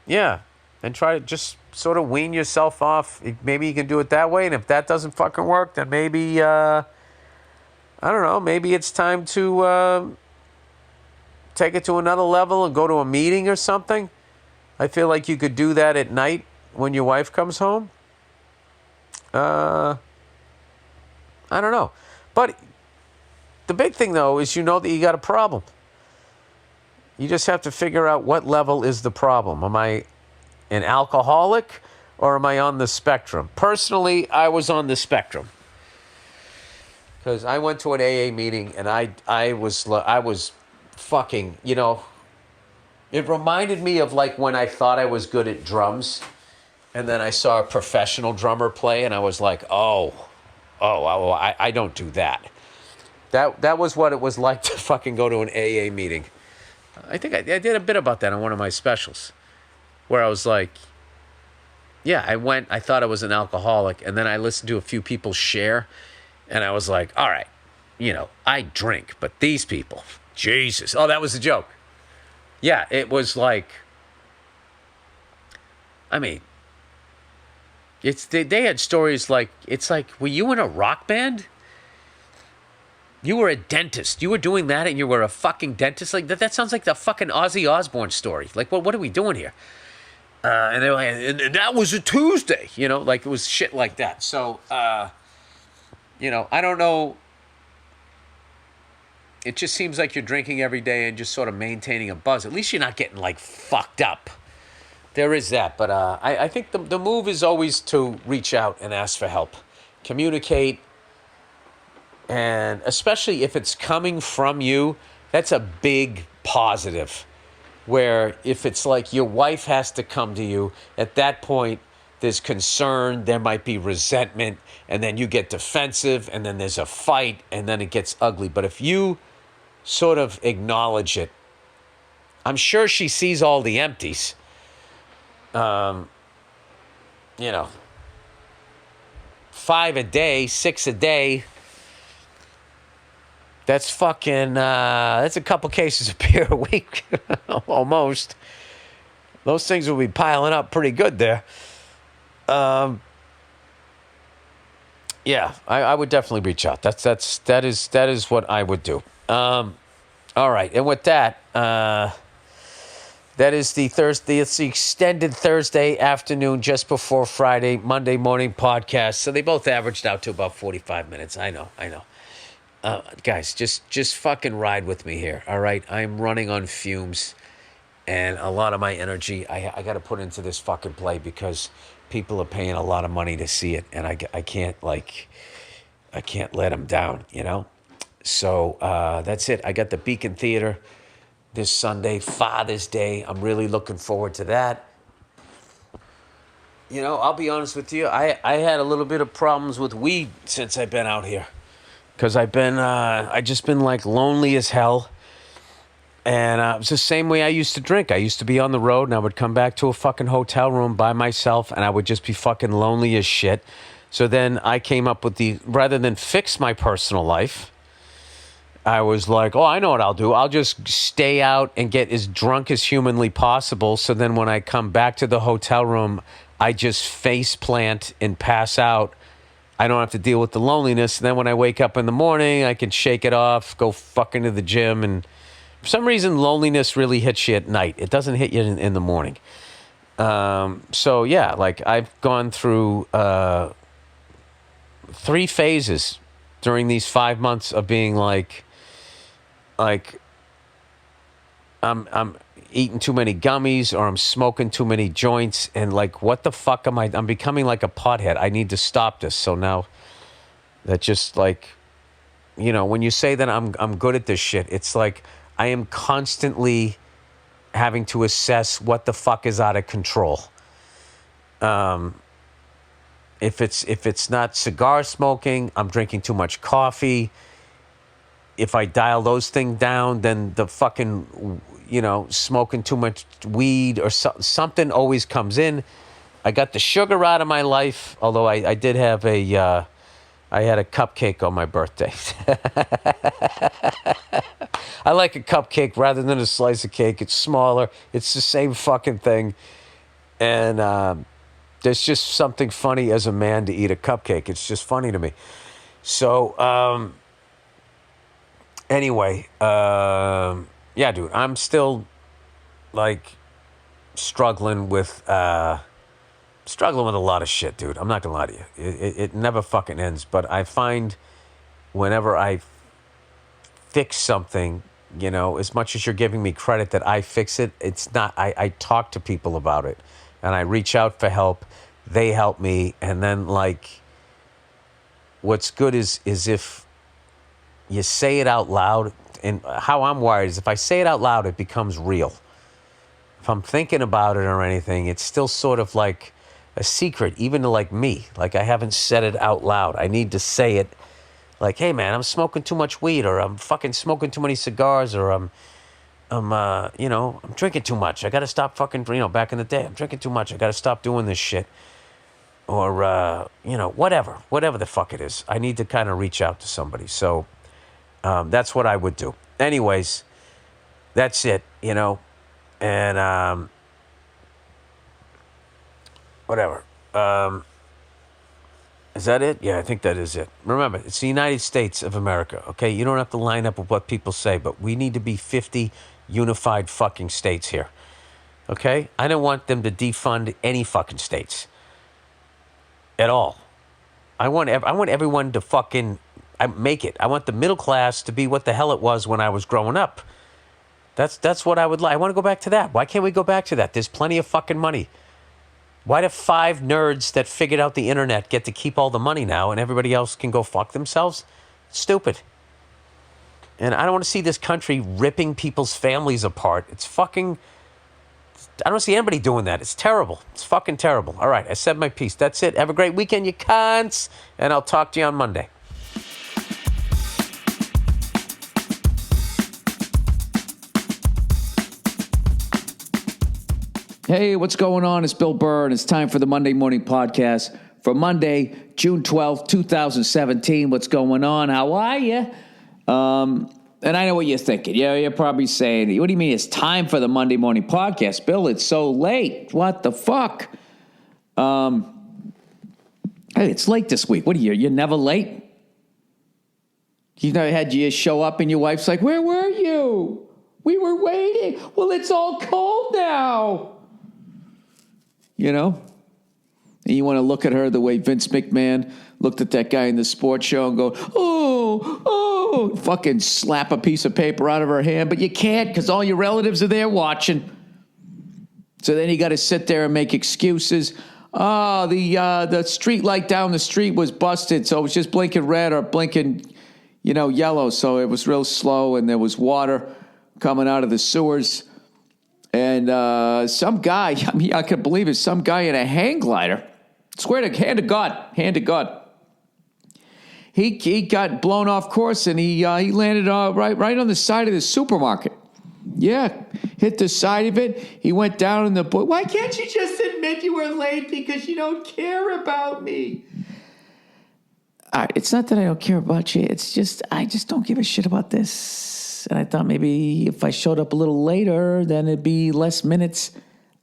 Yeah. And try to just sort of wean yourself off. Maybe you can do it that way. And if that doesn't fucking work, then maybe, I don't know, maybe it's time to take it to another level and go to a meeting or something. I feel like you could do that at night when your wife comes home. I don't know. But the big thing, though, is you know that you got a problem. You just have to figure out what level is the problem. Am I an alcoholic or am I on the spectrum? Personally, I was on the spectrum. Because I went to an AA meeting and I was fucking, it reminded me of like when I thought I was good at drums, and then I saw a professional drummer play, and I was like, I don't do that. That was what it was like to fucking go to an AA meeting. I think I did a bit about that on one of my specials, where I was like, yeah, I thought I was an alcoholic, and then I listened to a few people share, and I was like, all right, I drink, but these people, Jesus. Oh, that was a joke. Yeah, it was like, I mean, they had stories like, it's like, were you in a rock band? You were a dentist. You were doing that and you were a fucking dentist? Like, that sounds like the fucking Ozzy Osbourne story. Like, what are we doing here? And they were like, and that was a Tuesday. Like, it was shit like that. So, I don't know. It just seems like you're drinking every day and just sort of maintaining a buzz. At least you're not getting, like, fucked up. There is that. But I think the move is always to reach out and ask for help. Communicate. And especially if it's coming from you, that's a big positive. Where if it's like your wife has to come to you, at that point, there's concern, there might be resentment, and then you get defensive, and then there's a fight, and then it gets ugly. But if you sort of acknowledge it, I'm sure she sees all the empties. 5 a day, 6 a day. That's fucking, that's a couple cases of beer a week, almost. Those things will be piling up pretty good there. Yeah, I would definitely reach out. That is what I would do. All right, and with that, that is the Thursday. It's the extended Thursday afternoon, just before Friday, Monday morning podcast. So they both averaged out to about 45 minutes. I know. Guys, just fucking ride with me here, all right? I'm running on fumes, and a lot of my energy I got to put into this fucking play because people are paying a lot of money to see it, and I can't let them down, So that's it. I got the Beacon Theater this Sunday, Father's Day. I'm really looking forward to that. I'll be honest with you. I had a little bit of problems with weed since I've been out here. Because I just been like lonely as hell. And it was the same way I used to drink. I used to be on the road and I would come back to a fucking hotel room by myself and I would just be fucking lonely as shit. So then I came up with rather than fix my personal life, I was like, I know what I'll do. I'll just stay out and get as drunk as humanly possible. So then when I come back to the hotel room, I just face plant and pass out. I don't have to deal with the loneliness. And then when I wake up in the morning, I can shake it off, go fucking to the gym. And for some reason, loneliness really hits you at night. It doesn't hit you in the morning. So, yeah, like I've gone through 3 phases during these 5 months of being like I'm eating too many gummies or I'm smoking too many joints and like what the fuck am I'm becoming like a pothead. I need to stop this. So now that just like when you say that I'm good at this shit, it's like I am constantly having to assess what the fuck is out of control. If it's not cigar smoking, I'm drinking too much coffee. If I dial those things down, then the fucking smoking too much weed or something always comes in. I got the sugar out of my life, although I did have I had a cupcake on my birthday. I like a cupcake rather than a slice of cake. It's smaller. It's the same fucking thing. And there's just something funny as a man to eat a cupcake. It's just funny to me. So, anyway, yeah, dude, I'm still like struggling with a lot of shit, dude. I'm not gonna lie to you. It never fucking ends. But I find whenever I fix something, as much as you're giving me credit that I fix it, it's not. I talk to people about it, and I reach out for help. They help me, and then like, what's good is if you say it out loud, and how I'm wired is if I say it out loud, it becomes real. If I'm thinking about it or anything, it's still sort of like a secret, even to like me. Like I haven't said it out loud. I need to say it like, hey man, I'm smoking too much weed, or I'm fucking smoking too many cigars, or I'm drinking too much. I got to stop fucking, back in the day, I'm drinking too much. I got to stop doing this shit. Or, whatever the fuck it is. I need to kind of reach out to somebody. So that's what I would do. Anyways, that's it, and whatever. Is that it? Yeah, I think that is it. Remember, it's the United States of America, okay? You don't have to line up with what people say, but we need to be 50 unified fucking states here, okay? I don't want them to defund any fucking states at all. I want everyone to fucking make it. I want the middle class to be what the hell it was when I was growing up. That's what I would like. I want to go back to that. Why can't we go back to that? There's plenty of fucking money. Why do 5 nerds that figured out the internet get to keep all the money now and everybody else can go fuck themselves? Stupid. And I don't want to see this country ripping people's families apart. It's fucking... I don't see anybody doing that. It's terrible. It's fucking terrible. All right, I said my piece. That's it. Have a great weekend, you cunts. And I'll talk to you on Monday. Hey, what's going on? It's Bill Burr, and it's time for the Monday Morning Podcast for Monday, June 12th, 2017. What's going on? How are you? And I know what you're thinking. Yeah, you're probably saying, what do you mean it's time for the Monday Morning Podcast? Bill, it's so late. What the fuck? Hey, it's late this week. What are you? You're never late? You never had you show up and your wife's like, where were you? We were waiting. Well, it's all cold now. And you want to look at her the way Vince McMahon looked at that guy in the sports show and go, oh, fucking slap a piece of paper out of her hand. But you can't because all your relatives are there watching. So then you got to sit there and make excuses. Oh, the street light down the street was busted, so it was just blinking red or blinking, yellow. So it was real slow, and there was water coming out of the sewers. And some guy, I can't believe it, some guy in a hang glider, swear to hand to God. He got blown off course, and he landed right on the side of the supermarket. Yeah, hit the side of it. He went down in the boot. Why can't you just admit you were late because you don't care about me? All right, it's not that I don't care about you. It's just I just don't give a shit about this. And I thought maybe if I showed up a little later, then it'd be less minutes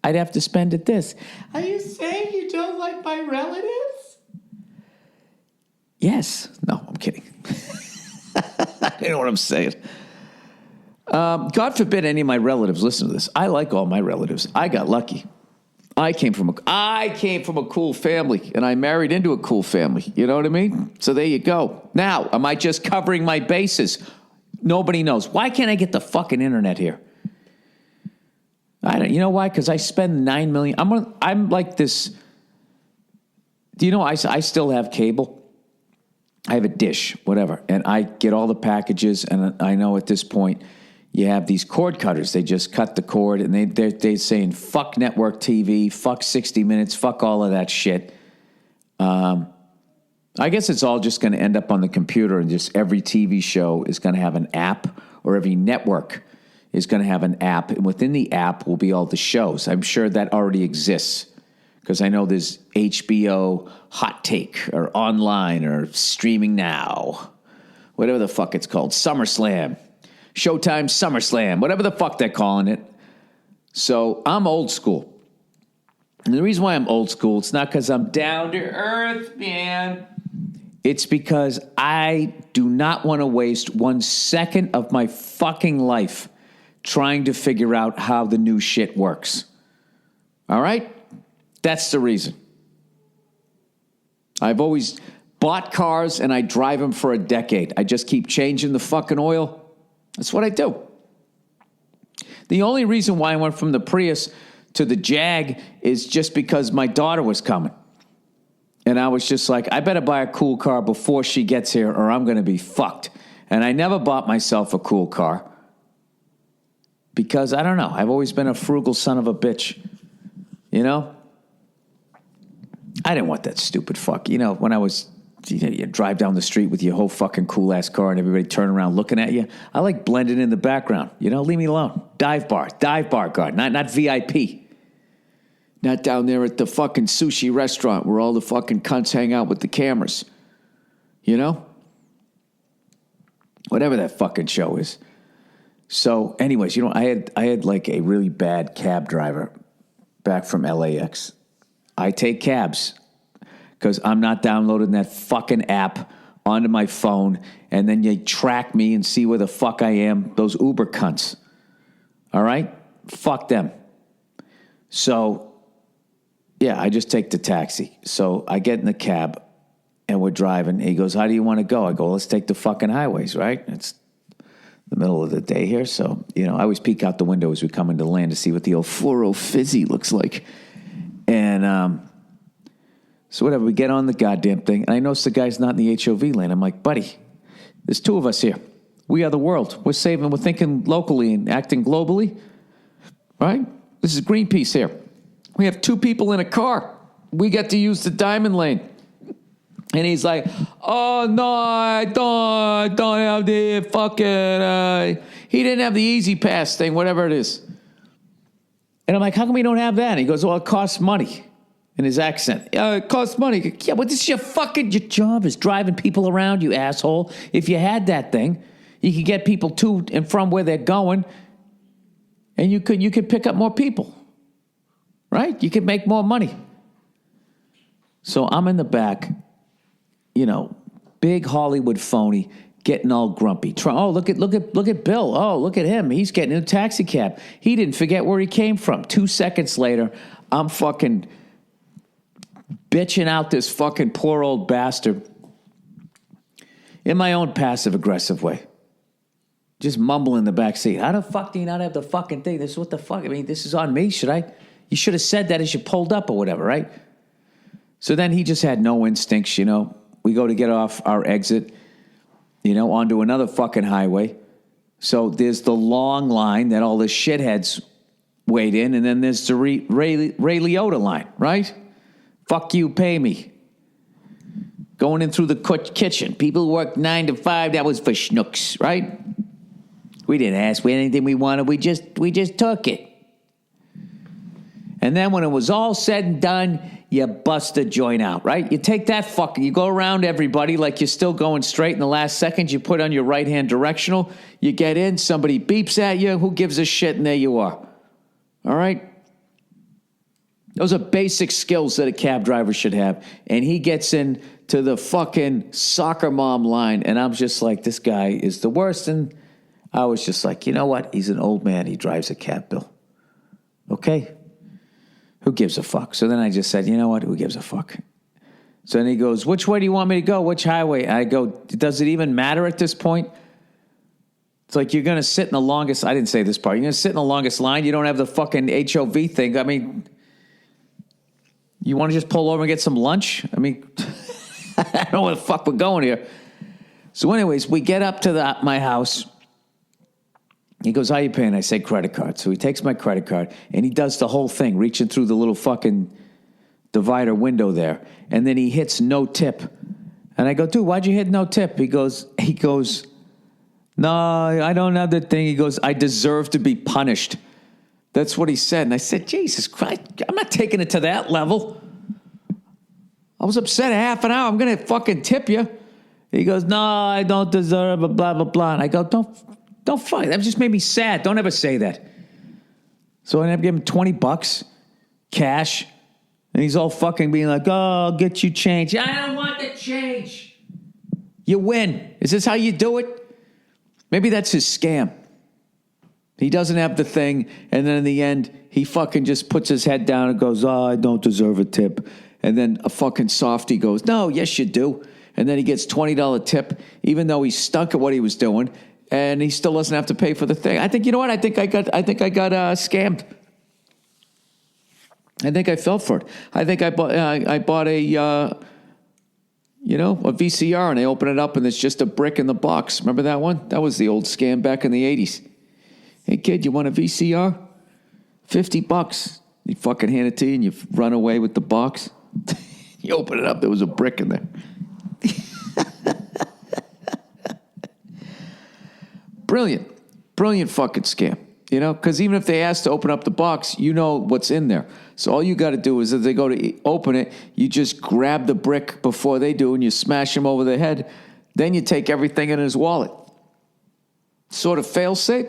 I'd have to spend at this. Are you saying you don't like my relatives? Yes. No, I'm kidding. You know what I'm saying. God forbid any of my relatives listen to this. I like all my relatives. I got lucky. I came from a cool family, and I married into a cool family. You know what I mean? So there you go. Now, am I just covering my bases? Nobody knows. Why can't I get the fucking internet here? You know why? Because I spend $9 million. I'm like this. Do you know I still have cable? I have a dish, whatever, and I get all the packages. And I know at this point you have these cord cutters. They just cut the cord, and they're saying fuck network TV, fuck 60 Minutes, fuck all of that shit. I guess it's all just going to end up on the computer, and just every TV show is going to have an app, or every network is going to have an app. And within the app will be all the shows. I'm sure that already exists because I know there's HBO Hot Take or Online or Streaming Now, whatever the fuck it's called, SummerSlam, Showtime SummerSlam, whatever the fuck they're calling it. So I'm old school. And the reason why I'm old school, it's not because I'm down to earth, man. It's because I do not want to waste 1 second of my fucking life trying to figure out how the new shit works. All right? That's the reason. I've always bought cars, and I drive them for a decade. I just keep changing the fucking oil. That's what I do. The only reason why I went from the Prius to the Jag is just because my daughter was coming. And I was just like, I better buy a cool car before she gets here or I'm going to be fucked. And I never bought myself a cool car because, I don't know, I've always been a frugal son of a bitch. You know? I didn't want that stupid fuck. You know, when I was, you drive down the street with your whole fucking cool-ass car and everybody turn around looking at you. I like blending in the background. You know, leave me alone. Dive bar guard, not VIP. Not down there at the fucking sushi restaurant where all the fucking cunts hang out with the cameras. You know? Whatever that fucking show is. So, anyways, you know, I had like a really bad cab driver back from LAX. I take cabs because I'm not downloading that fucking app onto my phone and then you track me and see where the fuck I am. Those Uber cunts. All right? Fuck them. So, yeah, I just take the taxi. So I get in the cab and we're driving. He goes, how do you want to go? I go, let's take the fucking highways, right? It's the middle of the day here. So, you know, I always peek out the window as we come into land to see what the old fluoro fizzy looks like. And so whatever, we get on the goddamn thing. And I notice the guy's not in the HOV lane. I'm like, buddy, there's two of us here. We are the world. We're thinking locally and acting globally, right? This is Greenpeace here. We have two people in a car. We get to use the diamond lane. And he's like, oh, no, I don't have the fucking, he didn't have the easy pass thing, whatever it is. And I'm like, how come we don't have that? And he goes, well, it costs money. In his accent. It costs money. Yeah, but this is your job is driving people around, you asshole. If you had that thing, you could get people to and from where they're going, and you could pick up more people. Right? You could make more money. So I'm in the back, you know, big Hollywood phony, getting all grumpy. Oh, look at Bill. Oh, look at him. He's getting in a taxi cab. He didn't forget where he came from. 2 seconds later, I'm fucking bitching out this fucking poor old bastard in my own passive-aggressive way. Just mumbling in the back seat. How the fuck do you not have the fucking thing? This is what the fuck? I mean, this is on me. You should have said that as you pulled up or whatever, right? So then he just had no instincts, you know. We go to get off our exit, you know, onto another fucking highway. So there's the long line that all the shitheads wait in, and then there's the Ray Liotta line, right? Fuck you, pay me. Going in through the kitchen. People who work 9 to 5, that was for schnooks, right? We didn't ask for anything we wanted. We just took it. And then when it was all said and done, you bust the joint out, right? You take that fucking, you go around everybody like you're still going straight. In the last second, you put on your right-hand directional. You get in, somebody beeps at you. Who gives a shit? And there you are. All right? Those are basic skills that a cab driver should have. And he gets in to the fucking soccer mom line. And I'm just like, this guy is the worst. And I was just like, you know what? He's an old man. He drives a cab, Bill. Okay? Who gives a fuck? So then I just said, you know what? Who gives a fuck? So then he goes, which way do you want me to go? Which highway? I go, does it even matter at this point? It's like you're going to sit in the longest, I didn't say this part, you're going to sit in the longest line. You don't have the fucking HOV thing. I mean, you want to just pull over and get some lunch? I mean, I don't know where the fuck we're going here. So anyways, we get up to my house. He goes, how you paying? I say credit card. So he takes my credit card, and he does the whole thing, reaching through the little fucking divider window there. And then he hits no tip. And I go, dude, why'd you hit no tip? He goes, no, I don't have the thing. He goes, I deserve to be punished. That's what he said. And I said, Jesus Christ, I'm not taking it to that level. I was upset a half an hour. I'm going to fucking tip you. He goes, no, I don't deserve it, blah, blah, blah. And I go, don't fuck. That just made me sad. Don't ever say that. So I ended up giving him $20 cash. And he's all fucking being like, oh, I'll get you change. I don't want the change. You win. Is this how you do it? Maybe that's his scam. He doesn't have the thing. And then in the end, he fucking just puts his head down and goes, oh, I don't deserve a tip. And then a fucking softy goes, no, yes, you do. And then he gets $20 tip, even though he stunk at what he was doing. And he still doesn't have to pay for the thing. I think, you know what? I think I got scammed. I think I fell for it. I think I bought a a VCR, and they open it up and there's just a brick in the box. Remember that one? That was the old scam back in the 80s. Hey, kid, you want a VCR? $50. You fucking hand it to you and you run away with the box. You open it up, there was a brick in there. Brilliant fucking scam. Because even if they ask to open up the box, you know what's in there. So all you got to do is if they go to open it, you just grab the brick before they do and you smash him over the head. Then you take everything in his wallet. Sort of fail-safe,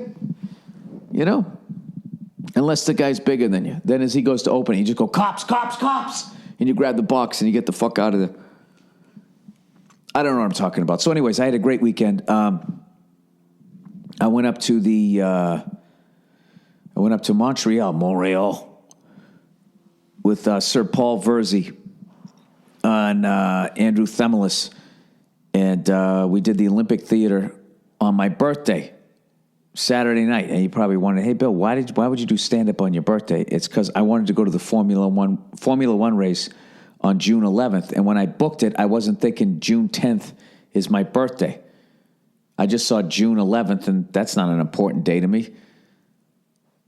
Unless the guy's bigger than you. Then as he goes to open it, you just go, cops, cops, cops. And you grab the box and you get the fuck out of there. I don't know what I'm talking about. So anyways, I had a great weekend. I went up to Montreal, with Sir Paul Verzi and Andrew Themelis, and we did the Olympic Theater on my birthday, Saturday night. And you probably wondered, hey, Bill, why would you do stand-up on your birthday? It's because I wanted to go to the Formula One race on June 11th, and when I booked it, I wasn't thinking June 10th is my birthday. I just saw June 11th, and that's not an important day to me.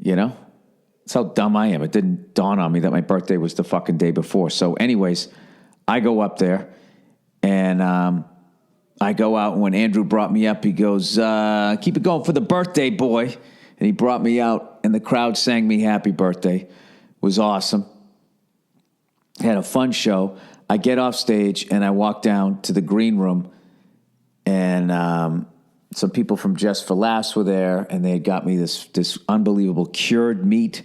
That's how dumb I am. It didn't dawn on me that my birthday was the fucking day before. So anyways, I go up there, and I go out, and when Andrew brought me up, he goes, keep it going for the birthday, boy. And he brought me out, and the crowd sang me happy birthday. It was awesome. Had a fun show. I get off stage, and I walk down to the green room, and some people from Just for Laughs were there, and they had got me this unbelievable cured meat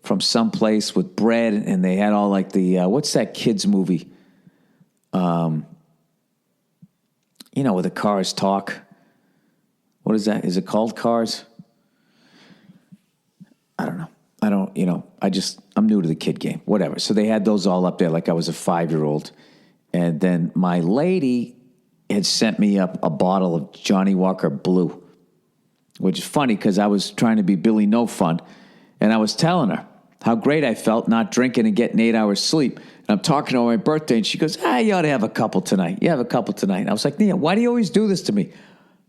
from someplace with bread, and they had all like the, what's that kids movie? Where the cars talk. What is that? Is it called Cars? I don't know. I'm new to the kid game. Whatever. So they had those all up there like I was a 5-year-old. And then my lady had sent me up a bottle of Johnny Walker Blue, which is funny because I was trying to be Billy No Fun, and I was telling her how great I felt not drinking and getting 8 hours sleep. And I'm talking to her on my birthday, and she goes, you ought to have a couple tonight. You have a couple tonight. And I was like, Nia, why do you always do this to me?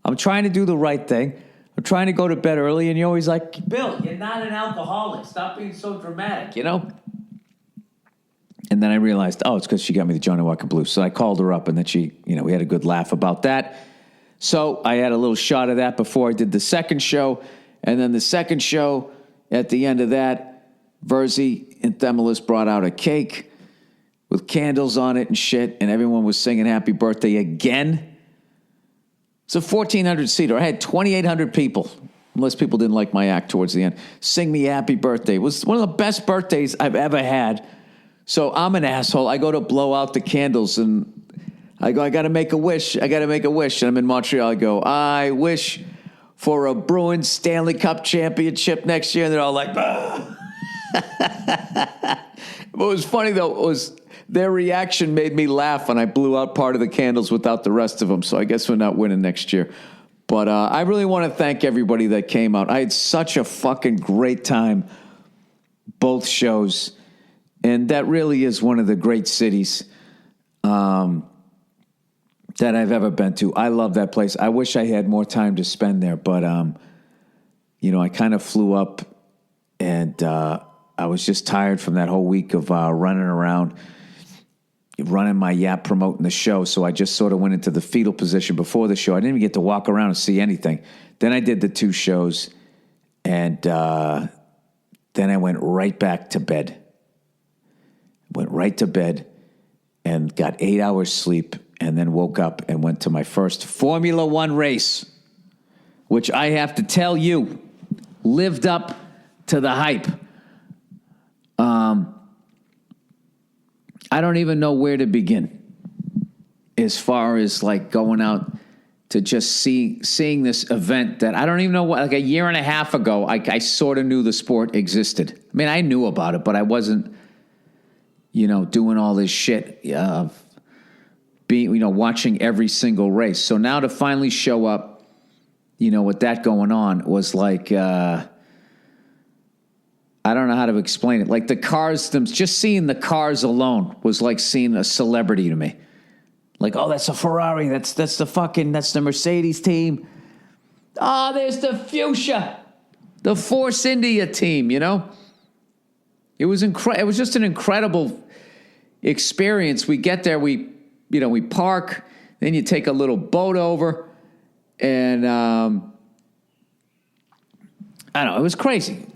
I'm trying to do the right thing. I'm trying to go to bed early, and you're always like, Bill, you're not an alcoholic. Stop being so dramatic, And then I realized, it's because she got me the Johnny Walker Blue. So I called her up, and then we had a good laugh about that. So I had a little shot of that before I did the second show. And then the second show, at the end of that, Verzi and Themelis brought out a cake with candles on it and shit, and everyone was singing happy birthday again. It's a 1,400-seater. I had 2,800 people, unless people didn't like my act towards the end, sing me happy birthday. It was one of the best birthdays I've ever had. So I'm an asshole. I go to blow out the candles, and I go, I got to make a wish. And I'm in Montreal. I go, I wish for a Bruins Stanley Cup championship next year. And they're all like, bah. What was funny, though, was their reaction made me laugh, and I blew out part of the candles without the rest of them. So I guess we're not winning next year. But I really want to thank everybody that came out. I had such a fucking great time, both shows. And that really is one of the great cities that I've ever been to. I love that place. I wish I had more time to spend there, but I kind of flew up, and I was just tired from that whole week of running around, running my yap, promoting the show. So I just sort of went into the fetal position before the show. I didn't even get to walk around and see anything. Then I did the 2 shows, and then I went right back to bed. Went right to bed and got 8 hours sleep, and then woke up and went to my first Formula One race, which I have to tell you, lived up to the hype. I don't even know where to begin as far as like going out to just seeing this event that I don't even know what, like a year and a half ago, I sort of knew the sport existed. I mean, I knew about it, but I wasn't, doing all this shit of being, watching every single race. So now to finally show up, with that going on was like, I don't know how to explain it. Like the cars, just seeing the cars alone was like seeing a celebrity to me. Like, oh, that's a Ferrari. That's the Mercedes team. Oh, there's the Fuchsia, the Force India team. It was It was just an incredible experience. We get there, we park, then you take a little boat over, and I don't know, it was crazy.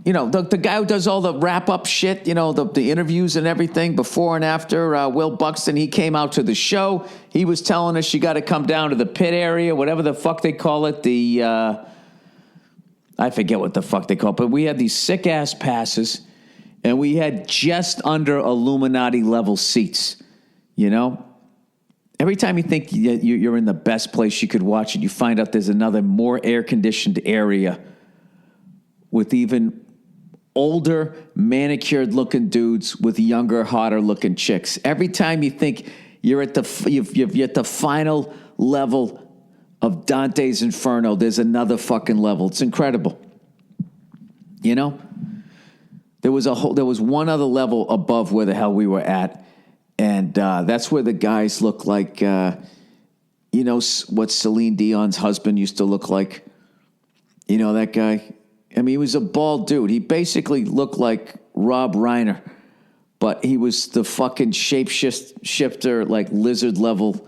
The guy who does all the wrap-up shit, the interviews and everything before and after, Will Buxton, he came out to the show. He was telling us you got to come down to the pit area, whatever the fuck they call it. I forget what the fuck they call it, but we had these sick-ass passes, and we had just under Illuminati-level seats, Every time you think you're in the best place you could watch it, you find out there's another more air-conditioned area with even older, manicured-looking dudes with younger, hotter-looking chicks. Every time you think you're at the final level of Dante's Inferno, there's another fucking level. It's incredible. There was one other level above where the hell we were at, and that's where the guys look like, what Celine Dion's husband used to look like. That guy. I mean, he was a bald dude. He basically looked like Rob Reiner, but he was the fucking shapeshifter, like lizard level,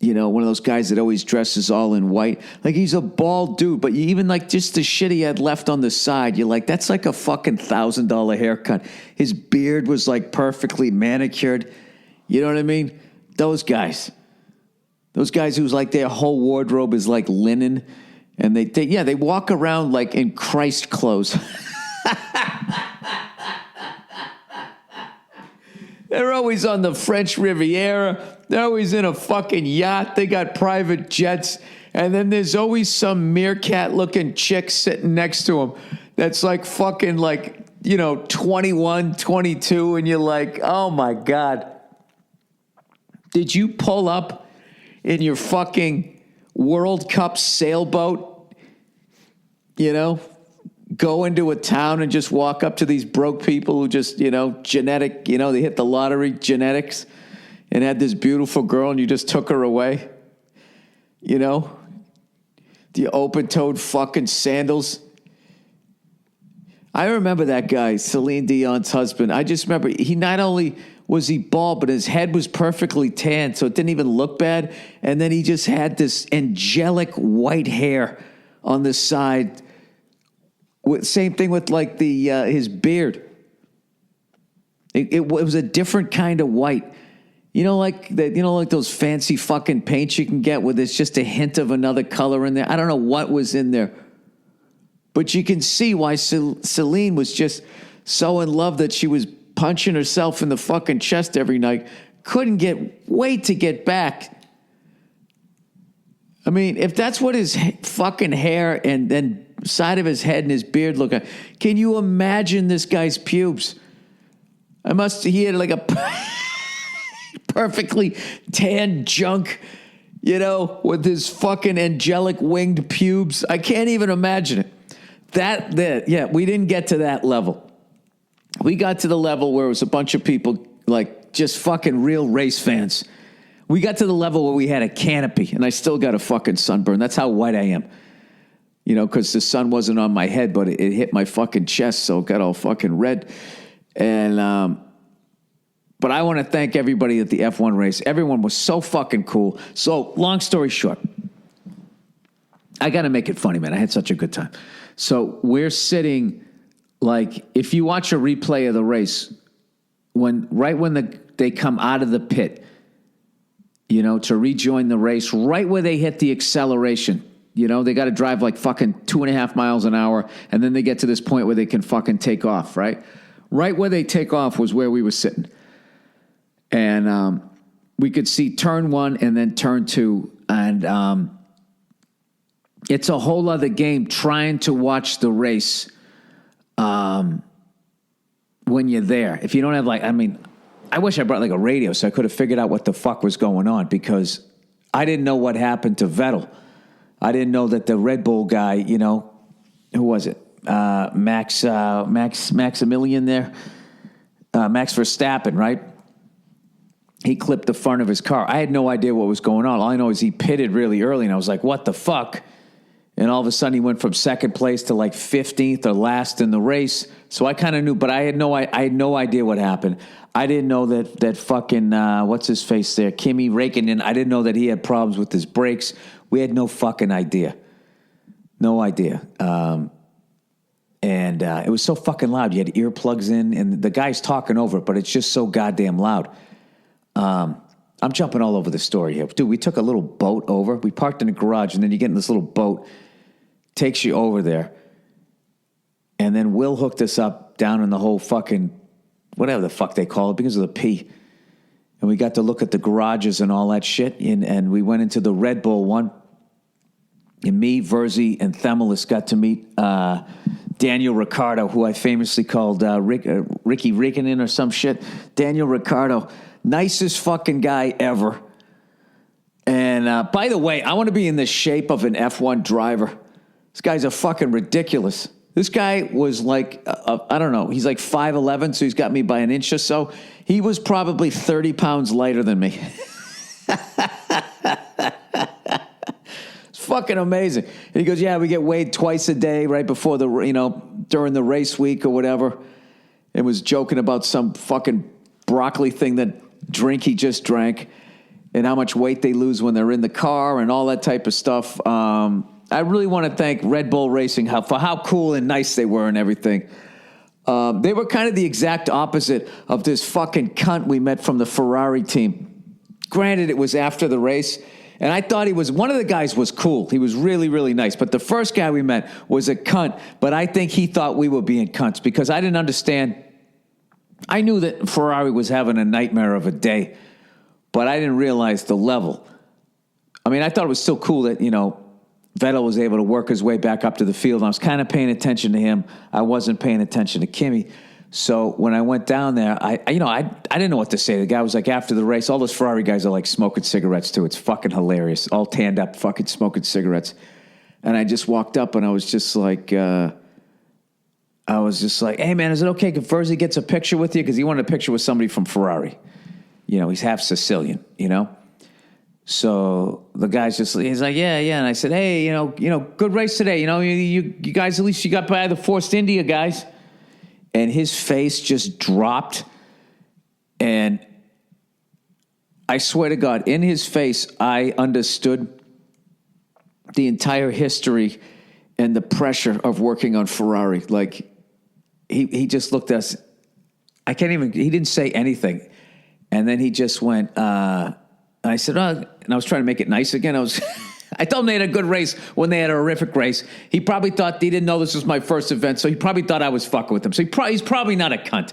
one of those guys that always dresses all in white. Like, he's a bald dude, but even like just the shit he had left on the side, you're like, that's like a fucking $1,000 haircut. His beard was like perfectly manicured. You know what I mean? Those guys who's like their whole wardrobe is like linen. And they walk around like in Christ clothes. They're always on the French Riviera. They're always in a fucking yacht. They got private jets. And then there's always some meerkat-looking chick sitting next to them that's like fucking like, 21, 22. And you're like, oh my God. Did you pull up in your fucking World Cup sailboat, go into a town and just walk up to these broke people who just, genetic, they hit the lottery, genetics, and had this beautiful girl and you just took her away? The open-toed fucking sandals. I remember that guy, Celine Dion's husband. I just remember he not only was he bald, but his head was perfectly tanned, so it didn't even look bad. And then he just had this angelic white hair on the side. Same thing with like his beard. It was a different kind of white. Like those fancy fucking paints you can get where there's just a hint of another color in there. I don't know what was in there, but you can see why Celine was just so in love that she was punching herself in the fucking chest every night. Couldn't wait to get back. I mean, if that's what his fucking hair and then side of his head and his beard look like, can you imagine this guy's pubes? He had like a perfectly tan junk, with his fucking angelic winged pubes. I can't even imagine it. We didn't get to that level. We got to the level where it was a bunch of people, like, just fucking real race fans. We got to the level where we had a canopy, and I still got a fucking sunburn. That's how white I am. Because the sun wasn't on my head, but it hit my fucking chest, so it got all fucking red. And, but I want to thank everybody at the F1 race. Everyone was so fucking cool. So, long story short, I got to make it funny, man. I had such a good time. So, we're sitting... Like, if you watch a replay of the race, when they come out of the pit, to rejoin the race, right where they hit the acceleration, they got to drive like fucking 2.5 miles an hour, and then they get to this point where they can fucking take off, right? Right where they take off was where we were sitting. And we could see turn 1 and then turn 2, and it's a whole other game trying to watch the race when you're there. If you don't have I wish I brought like a radio so I could have figured out what the fuck was going on, because I didn't know what happened to Vettel. I didn't know that the Red Bull guy, who was it? Maximilian there? Max Verstappen, right? he clipped the front of his car. I had no idea what was going on. All I know is he pitted really early, and I was like, what the fuck? And all of a sudden, he went from second place to like 15th or last in the race. So I kind of knew, but I had no idea what happened. I didn't know that fucking, what's his face there, Kimi Räikkönen, I didn't know that he had problems with his brakes. We had no fucking idea. No idea. And it was so fucking loud. You had earplugs in, and the guy's talking over it, but it's just so goddamn loud. I'm jumping all over the story here. Dude, we took a little boat over. We parked in a garage, and then you get in this little boat, takes you over there. And then Will hooked us up down in the whole fucking, whatever the fuck they call it, because of the P. And we got to look at the garages and all that shit. And we went into the Red Bull one. And me, Verzi, and Themelis got to meet Daniel Ricciardo, who I famously called Ricky Räikkönen or some shit. Daniel Ricciardo, nicest fucking guy ever. And by the way, I want to be in the shape of an F1 driver. This guy's a fucking ridiculous. This guy was like, I don't know, he's like 5'11", so he's got me by an inch or so. He was probably 30 pounds lighter than me. It's fucking amazing. And he goes, yeah, we get weighed twice a day right before during the race week or whatever. And was joking about some fucking broccoli thing, that drink he just drank, and how much weight they lose when they're in the car and all that type of stuff. I really want to thank Red Bull Racing for how cool and nice they were and everything. They were kind of the exact opposite of this fucking cunt we met from the Ferrari team. Granted, it was after the race, and I thought one of the guys was cool. He was really, really nice. But the first guy we met was a cunt, but I think he thought we were being cunts because I didn't understand. I knew that Ferrari was having a nightmare of a day, but I didn't realize the level. I mean, I thought it was still cool that, Vettel was able to work his way back up to the field. I was kind of paying attention to him. I wasn't paying attention to Kimi. So when I went down there, I didn't know what to say. The guy was like, after the race, all those Ferrari guys are like smoking cigarettes too. It's fucking hilarious. All tanned up, fucking smoking cigarettes. And I just walked up and I was just like, hey man, is it okay if Verzi gets a picture with you? Because he wanted a picture with somebody from Ferrari. He's half Sicilian, So the guy's he's like, yeah. And I said, hey, good race today. You guys, at least you got by the Forced India guys. And his face just dropped. And I swear to God, in his face, I understood the entire history and the pressure of working on Ferrari. Like, he just looked at us. He didn't say anything. And then he just went, and I said, and I was trying to make it nice again. I told him they had a good race when they had a horrific race. He probably thought he didn't know this was my first event, so he probably thought I was fucking with him. So he's probably not a cunt.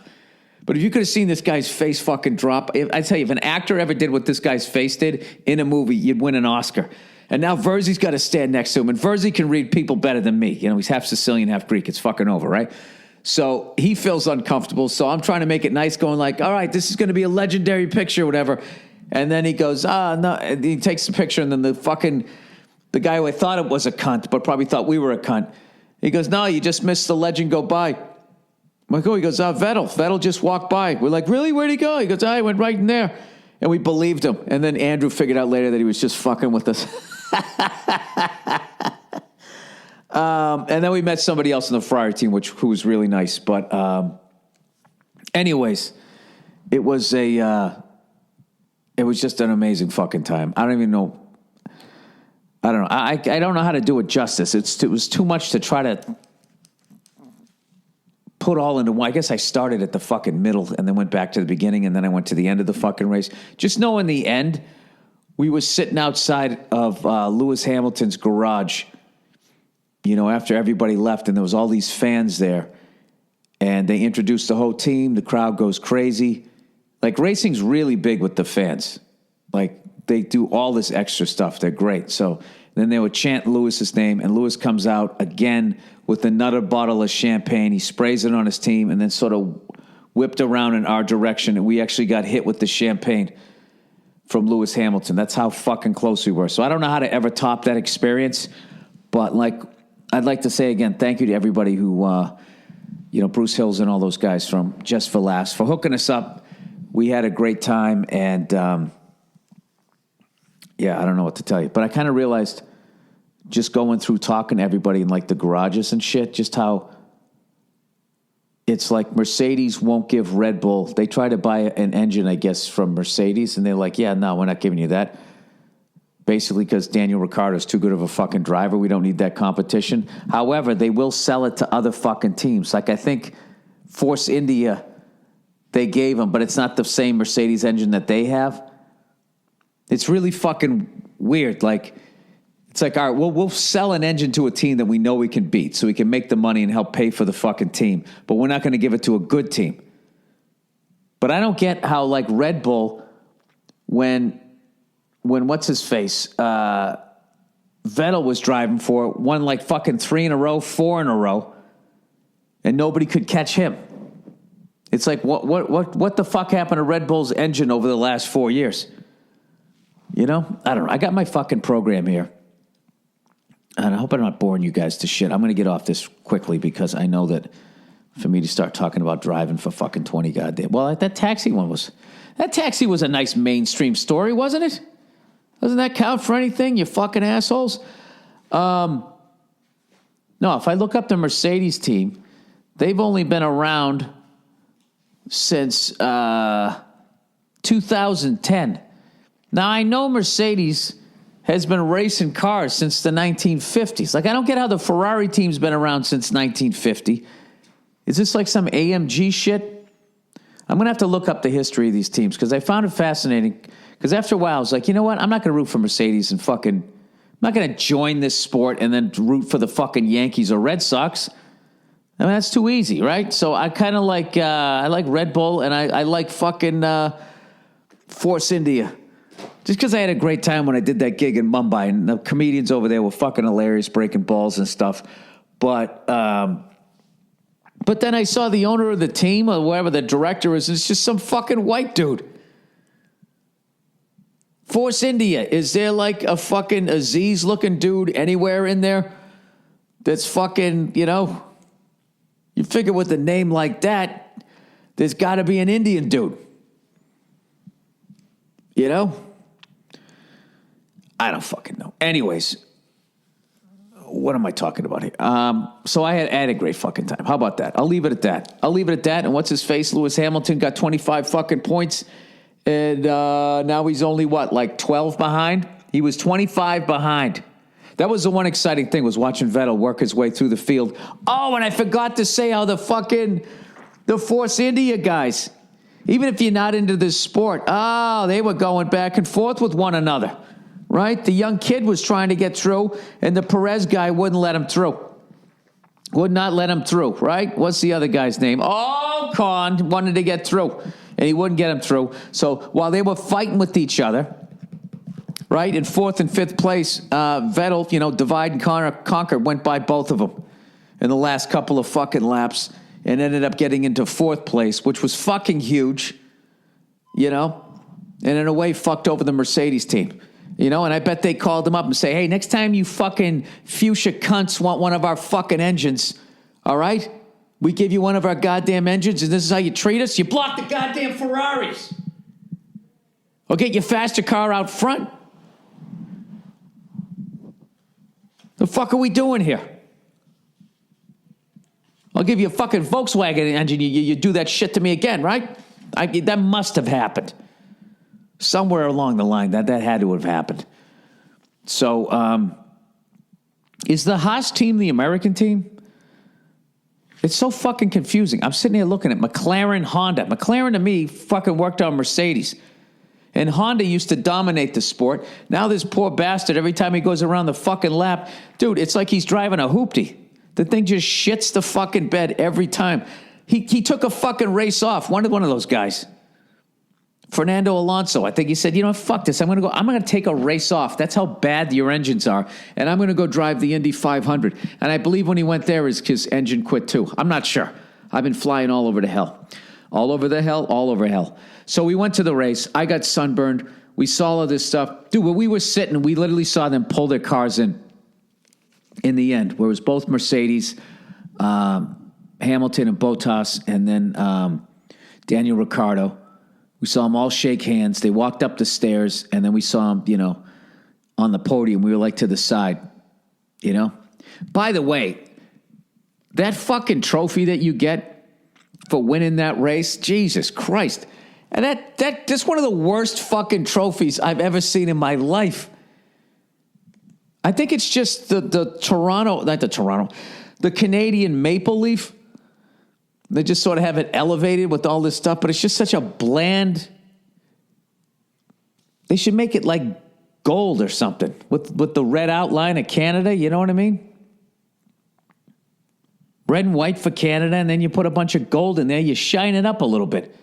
But if you could have seen this guy's face fucking drop, I tell you, if an actor ever did what this guy's face did in a movie, you'd win an Oscar. And now Verzi's got to stand next to him, and Verzi can read people better than me. He's half Sicilian, half Greek. It's fucking over, right? So he feels uncomfortable. So I'm trying to make it nice, going like, all right, this is going to be a legendary picture, whatever. And then he goes, no. And he takes the picture, and then the guy who I thought it was a cunt, but probably thought we were a cunt, he goes, no, you just missed the legend go by. I'm like, oh, he goes, Vettel. Vettel just walked by. We're like, really? Where'd he go? He goes, he went right in there. And we believed him. And then Andrew figured out later that he was just fucking with us. And then we met somebody else in the Ferrari team, who was really nice. But anyways, it was just an amazing fucking time. I don't even know. I don't know. I don't know how to do it justice. It was too much to try to put all into one. I guess I started at the fucking middle and then went back to the beginning, and then I went to the end of the fucking race. Just know in the end, we were sitting outside of Lewis Hamilton's garage, after everybody left, and there was all these fans there, and they introduced the whole team. The crowd goes crazy. Like, racing's really big with the fans. Like, they do all this extra stuff. They're great. So then they would chant Lewis's name, and Lewis comes out again with another bottle of champagne. He sprays it on his team and then sort of whipped around in our direction, and we actually got hit with the champagne from Lewis Hamilton. That's how fucking close we were. So I don't know how to ever top that experience, but I'd like to say again, thank you to everybody who, Bruce Hills and all those guys from Just for Laughs for hooking us up we had a great time, and yeah, I don't know what to tell you. But I kind of realized just going through talking to everybody in like the garages and shit, just how it's like Mercedes won't give Red Bull. They try to buy an engine, I guess, from Mercedes, and they're like, yeah, no, we're not giving you that. Basically because Daniel Ricciardo's too good of a fucking driver. We don't need that competition. However, they will sell it to other fucking teams. Like I think Force India, they gave them, but it's not the same Mercedes engine that they have. It's really fucking weird. Like, it's like, all right, we'll sell an engine to a team that we know we can beat so we can make the money and help pay for the fucking team, but we're not going to give it to a good team. But I don't get how, like, Red Bull, when what's his face, Vettel was driving for it, won like fucking 3 in a row, 4 in a row, and nobody could catch him. It's like, what the fuck happened to Red Bull's engine over the last 4 years? You know? I don't know. I got my fucking program here. And I hope I'm not boring you guys to shit. I'm going to get off this quickly because I know that for me to start talking about driving for fucking 20 goddamn... Well, that taxi was a nice mainstream story, wasn't it? Doesn't that count for anything, you fucking assholes? No, if I look up the Mercedes team, they've only been around since 2010. Now, I know Mercedes has been racing cars since the 1950s. Like, I don't get how the Ferrari team's been around since 1950. Is this like some AMG shit? I'm going to have to look up the history of these teams because I found it fascinating. Because after a while, I was like, you know what? I'm not going to root for Mercedes and fucking... I'm not going to join this sport and then root for the fucking Yankees or Red Sox. I mean, that's too easy, right? So I kind of like... I like Red Bull and I like fucking Force India. Just because I had a great time when I did that gig in Mumbai, and the comedians over there were fucking hilarious, breaking balls and stuff. But then I saw the owner of the team, or whatever the director is, it's just some fucking white dude. Force India, is there like a fucking Aziz-looking dude anywhere in there that's fucking, you know, you figure with a name like that, there's got to be an Indian dude. You know? I don't fucking know. Anyways, what am I talking about here? So I had a great fucking time. How about that? I'll leave it at that. And what's his face? Lewis Hamilton got 25 fucking points. And now he's only, like 12 behind? He was 25 behind. That was the one exciting thing, was watching Vettel work his way through the field. Oh, and I forgot to say how the Force India guys, even if you're not into this sport, they were going back and forth with one another. Right? The young kid was trying to get through, and the Perez guy wouldn't let him through. Would not let him through, right? What's the other guy's name? Oh, Khan wanted to get through, and he wouldn't get him through. So while they were fighting with each other, right, in 4th and 5th place, Vettel, divide and conquer, went by both of them in the last couple of fucking laps and ended up getting into 4th place, which was fucking huge, and in a way fucked over the Mercedes team. And I bet they called him up and say, hey, next time you fucking fuchsia cunts want one of our fucking engines, all right? We give you one of our goddamn engines, and this is how you treat us? You block the goddamn Ferraris. Or get your faster car out front. The fuck are we doing here? I'll give you a fucking Volkswagen engine. You do that shit to me again, right? That must have happened. Somewhere along the line, that had to have happened. So, is the Haas team the American team? It's so fucking confusing. I'm sitting here looking at McLaren, Honda. McLaren, to me, fucking worked on Mercedes. And Honda used to dominate the sport. Now this poor bastard, every time he goes around the fucking lap, dude, it's like he's driving a hoopty. The thing just shits the fucking bed every time. He took a fucking race off, one of those guys. Fernando Alonso, I think he said, fuck this. I'm going to take a race off. That's how bad your engines are. And I'm going to go drive the Indy 500. And I believe when he went there, his engine quit too. I'm not sure. I've been flying all over the hell. All over hell. So we went to the race. I got sunburned. We saw all this stuff. Dude, when we were sitting, we literally saw them pull their cars in the end, where it was both Mercedes, Hamilton and Bottas, and then Daniel Ricciardo. We saw them all shake hands. They walked up the stairs, and then we saw them, on the podium. We were like to the side, By the way, that fucking trophy that you get for winning that race, Jesus Christ. And that's one of the worst fucking trophies I've ever seen in my life. I think it's just the Canadian maple leaf. They just sort of have it elevated with all this stuff, but it's just such a bland. They should make it like gold or something with the red outline of Canada. You know what I mean? Red and white for Canada, and then you put a bunch of gold in there. You shine it up a little bit.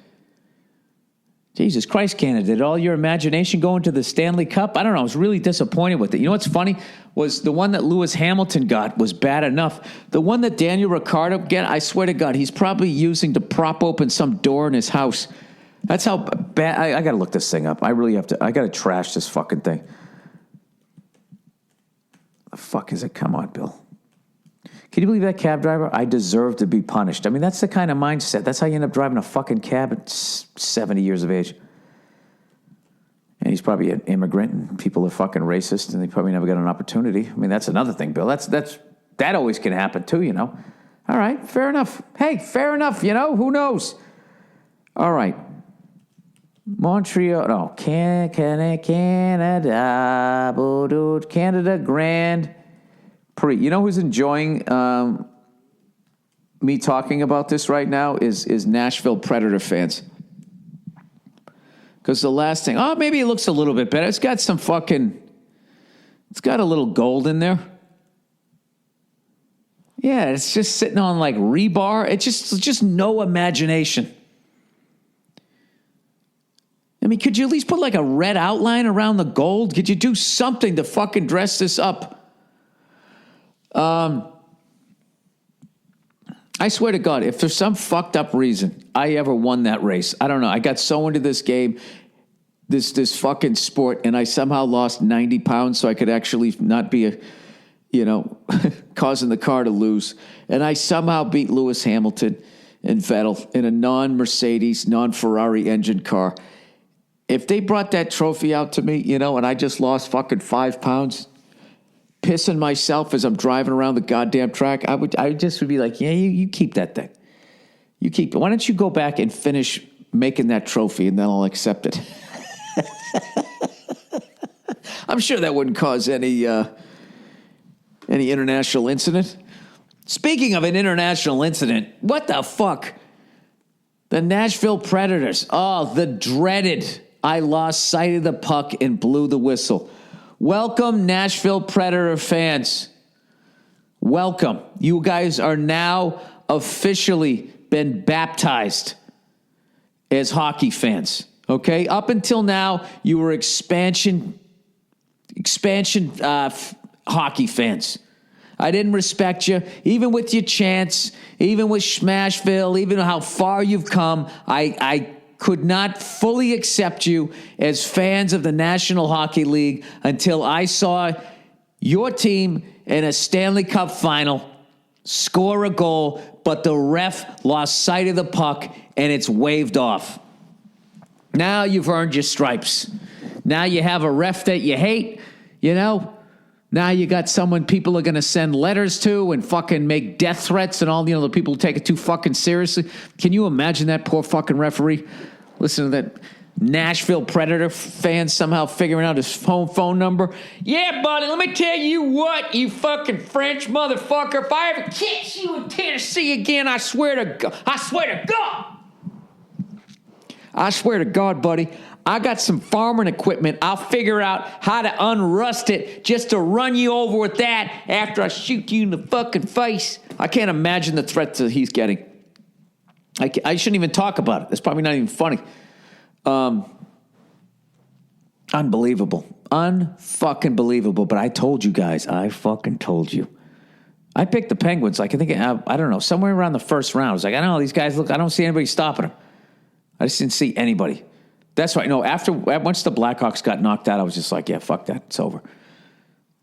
Jesus Christ, Canada, did all your imagination go into the Stanley Cup? I don't know. I was really disappointed with it. You know what's funny? Was the one that Lewis Hamilton got was bad enough. The one that Daniel Ricciardo got, I swear to God, he's probably using to prop open some door in his house. That's how bad. I got to look this thing up. I really have to. I got to trash this fucking thing. The fuck is it? Come on, Bill. Can you believe that cab driver? I deserve to be punished. I mean, that's the kind of mindset. That's how you end up driving a fucking cab at 70 years of age. And he's probably an immigrant, and people are fucking racist, and they probably never got an opportunity. I mean, that's another thing, Bill. That always can happen too, All right, fair enough. Hey, fair enough, Who knows? All right. Montreal, no, Canada, Canada Grand Prix. You know who's enjoying me talking about this right now is Nashville Predator fans. Because the last thing, maybe it looks a little bit better. It's got a little gold in there. Yeah, it's just sitting on like rebar. It's just no imagination. I mean, could you at least put like a red outline around the gold? Could you do something to fucking dress this up? I swear to God, if there's some fucked up reason I ever won that race, I don't know. I got so into this game, this fucking sport, and I somehow lost 90 pounds so I could actually not be causing the car to lose. And I somehow beat Lewis Hamilton and Vettel in a non-Mercedes, non-Ferrari engine car. If they brought that trophy out to me, and I just lost fucking 5 pounds, pissing myself as I'm driving around the goddamn track, I just would be like, yeah, you keep that thing. You keep it. Why don't you go back and finish making that trophy, and then I'll accept it. I'm sure that wouldn't cause any international incident. Speaking of an international incident, what the fuck? The Nashville Predators. Oh, the dreaded. I lost sight of the puck and blew the whistle. Welcome, Nashville Predator fans. Welcome. You guys are now officially been baptized as hockey fans. Okay? Up until now, you were expansion hockey fans. I didn't respect you, even with your chants, even with Smashville, even how far you've come. I could not fully accept you as fans of the National Hockey League until I saw your team in a Stanley Cup final score a goal, but the ref lost sight of the puck and it's waved off. Now you've earned your stripes. Now you have a ref that you hate, Now you got someone people are going to send letters to and fucking make death threats and all, the people who take it too fucking seriously. Can you imagine that poor fucking referee? Listen to that Nashville Predator fan somehow figuring out his phone number. Yeah, buddy, let me tell you what, you fucking French motherfucker. If I ever catch you in Tennessee again, I swear to God. I swear to God, buddy. I got some farming equipment. I'll figure out how to unrust it just to run you over with that after I shoot you in the fucking face. I can't imagine the threats that he's getting. I shouldn't even talk about it. It's probably not even funny. Unbelievable. Unfucking believable. But I told you guys. I fucking told you. I picked the Penguins. I don't know, somewhere around the first round. I was like, I don't know, these guys look, I don't see anybody stopping them. I just didn't see anybody. That's right. No, once the Blackhawks got knocked out, I was just like, yeah, fuck that. It's over.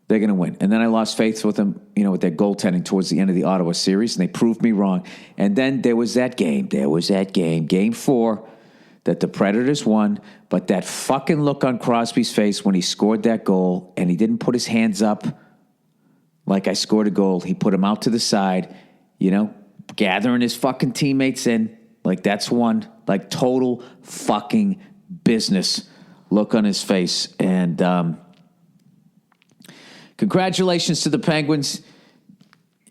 They're going to win. And then I lost faith with them, with their goaltending towards the end of the Ottawa series, and they proved me wrong. And then there was that game. Game 4. that the Predators won, but that fucking look on Crosby's face when he scored that goal and he didn't put his hands up like I scored a goal. He put them out to the side, gathering his fucking teammates in. Like, that's one, like, total fucking business look on his face. And congratulations to the Penguins.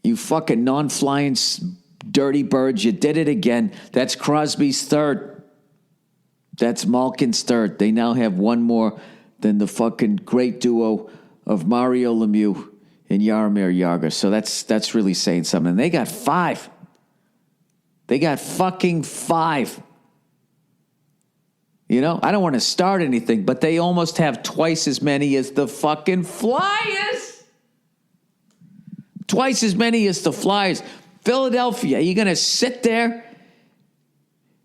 You fucking non-flying dirty birds. You did it again. That's Crosby's third. That's Malkin's third. They now have one more than the fucking great duo of Mario Lemieux and Jaromir Jagr. So that's really saying something. And they got 5. They got fucking 5. I don't want to start anything, but they almost have twice as many as the fucking Flyers. Twice as many as the Flyers. Philadelphia, are you going to sit there?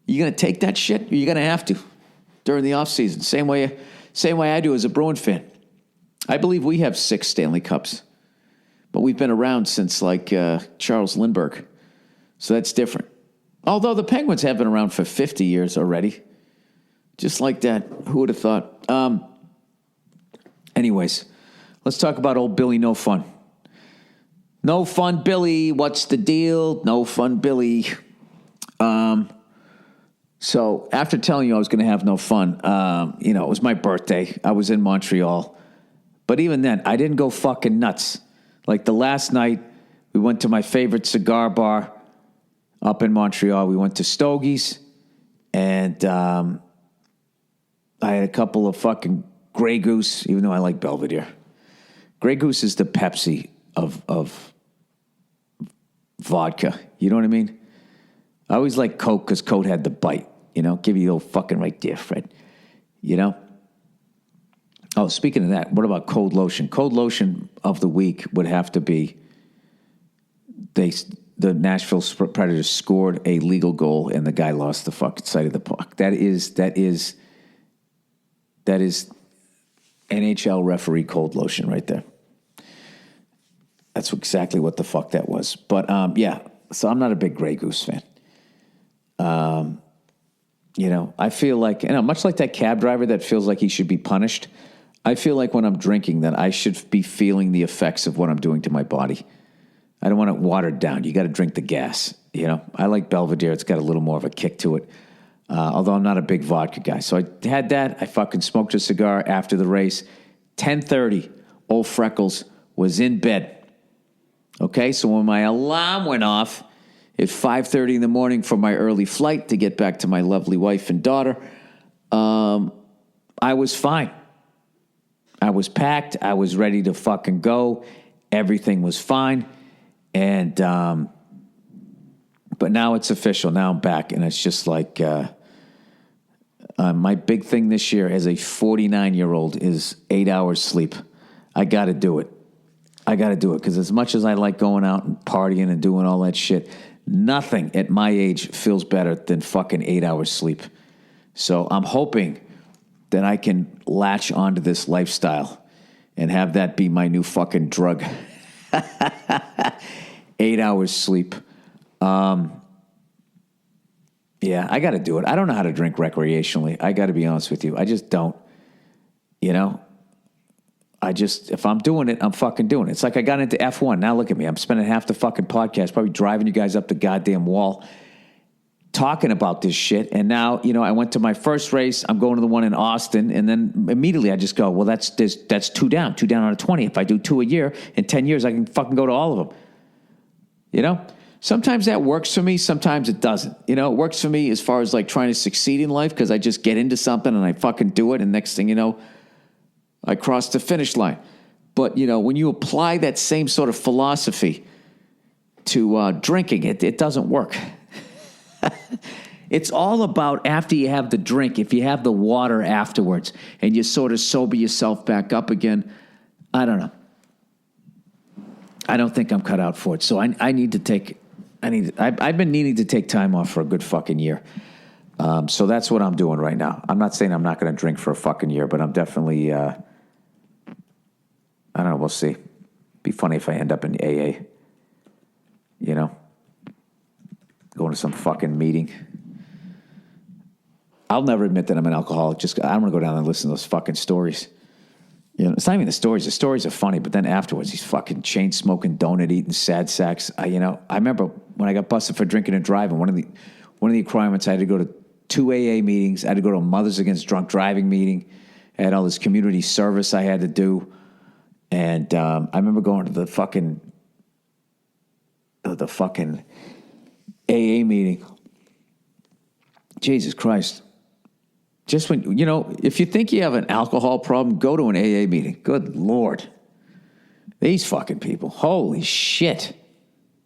You going to take that shit? You're going to have to during the offseason. Same way I do as a Bruin fan. I believe we have 6 Stanley Cups, but we've been around since like Charles Lindbergh. So that's different. Although the Penguins have been around for 50 years already. Just like that. Who would have thought? Anyways, let's talk about old Billy No Fun. No Fun Billy, what's the deal? No Fun Billy. So after telling you I was going to have no fun, it was my birthday. I was in Montreal. But even then, I didn't go fucking nuts. Like the last night, we went to my favorite cigar bar up in Montreal. We went to Stogie's, and I had a couple of fucking Grey Goose, even though I like Belvedere. Grey Goose is the Pepsi of vodka. You know what I mean? I always like Coke because Coke had the bite. Give you a little fucking right there, Fred. Oh, speaking of that, what about cold lotion? Cold lotion of the week would have to be the Nashville Predators scored a legal goal and the guy lost the fucking sight of the puck. That is NHL referee cold lotion right there. That's exactly what the fuck that was. But yeah, so I'm not a big Grey Goose fan. I feel like, much like that cab driver that feels like he should be punished, I feel like when I'm drinking that I should be feeling the effects of what I'm doing to my body. I don't want it watered down. You got to drink the gas. I like Belvedere. It's got a little more of a kick to it. Although I'm not a big vodka guy. So I had that. I fucking smoked a cigar after the race. 10:30, old Freckles was in bed. Okay, so when my alarm went off at 5:30 in the morning for my early flight to get back to my lovely wife and daughter, I was fine. I was packed. I was ready to fucking go. Everything was fine. And, but now it's official. Now I'm back. And it's just like, my big thing this year as a 49-year-old is 8 hours sleep. I got to do it. Because as much as I like going out and partying and doing all that shit, nothing at my age feels better than fucking 8 hours sleep. So I'm hoping that I can latch onto this lifestyle and have that be my new fucking drug. 8 hours sleep. Yeah, I got to do it. I don't know how to drink recreationally. I got to be honest with you. I just don't. If I'm doing it, I'm fucking doing it. It's like I got into F1. Now look at me. I'm spending half the fucking podcast probably driving you guys up the goddamn wall talking about this shit. And now, I went to my first race. I'm going to the one in Austin. And then immediately I just go, well, that's 2 down out of 20. If I do 2 a year, in 10 years, I can fucking go to all of them. Sometimes that works for me. Sometimes it doesn't. It works for me as far as like trying to succeed in life because I just get into something and I fucking do it. And next thing you know, I cross the finish line. But, when you apply that same sort of philosophy to drinking, it doesn't work. It's all about after you have the drink, if you have the water afterwards and you sort of sober yourself back up again, I don't know. I don't think I'm cut out for it. So I've been needing to take time off for a good fucking year. So that's what I'm doing right now. I'm not saying I'm not going to drink for a fucking year, but I'm definitely, I don't know, we'll see. Be funny if I end up in AA, going to some fucking meeting. I'll never admit that I'm an alcoholic. I don't want to go down and listen to those fucking stories. You know, it's not even the stories. The stories are funny, but then afterwards, these fucking chain smoking, donut eating, sad sacks. I remember when I got busted for drinking and driving. One of the requirements, I had to go to 2 AA meetings. I had to go to a Mothers Against Drunk Driving meeting. I had all this community service I had to do, and I remember going to the fucking AA meeting. Jesus Christ. Just when, if you think you have an alcohol problem, go to an AA meeting. Good Lord. These fucking people. Holy shit.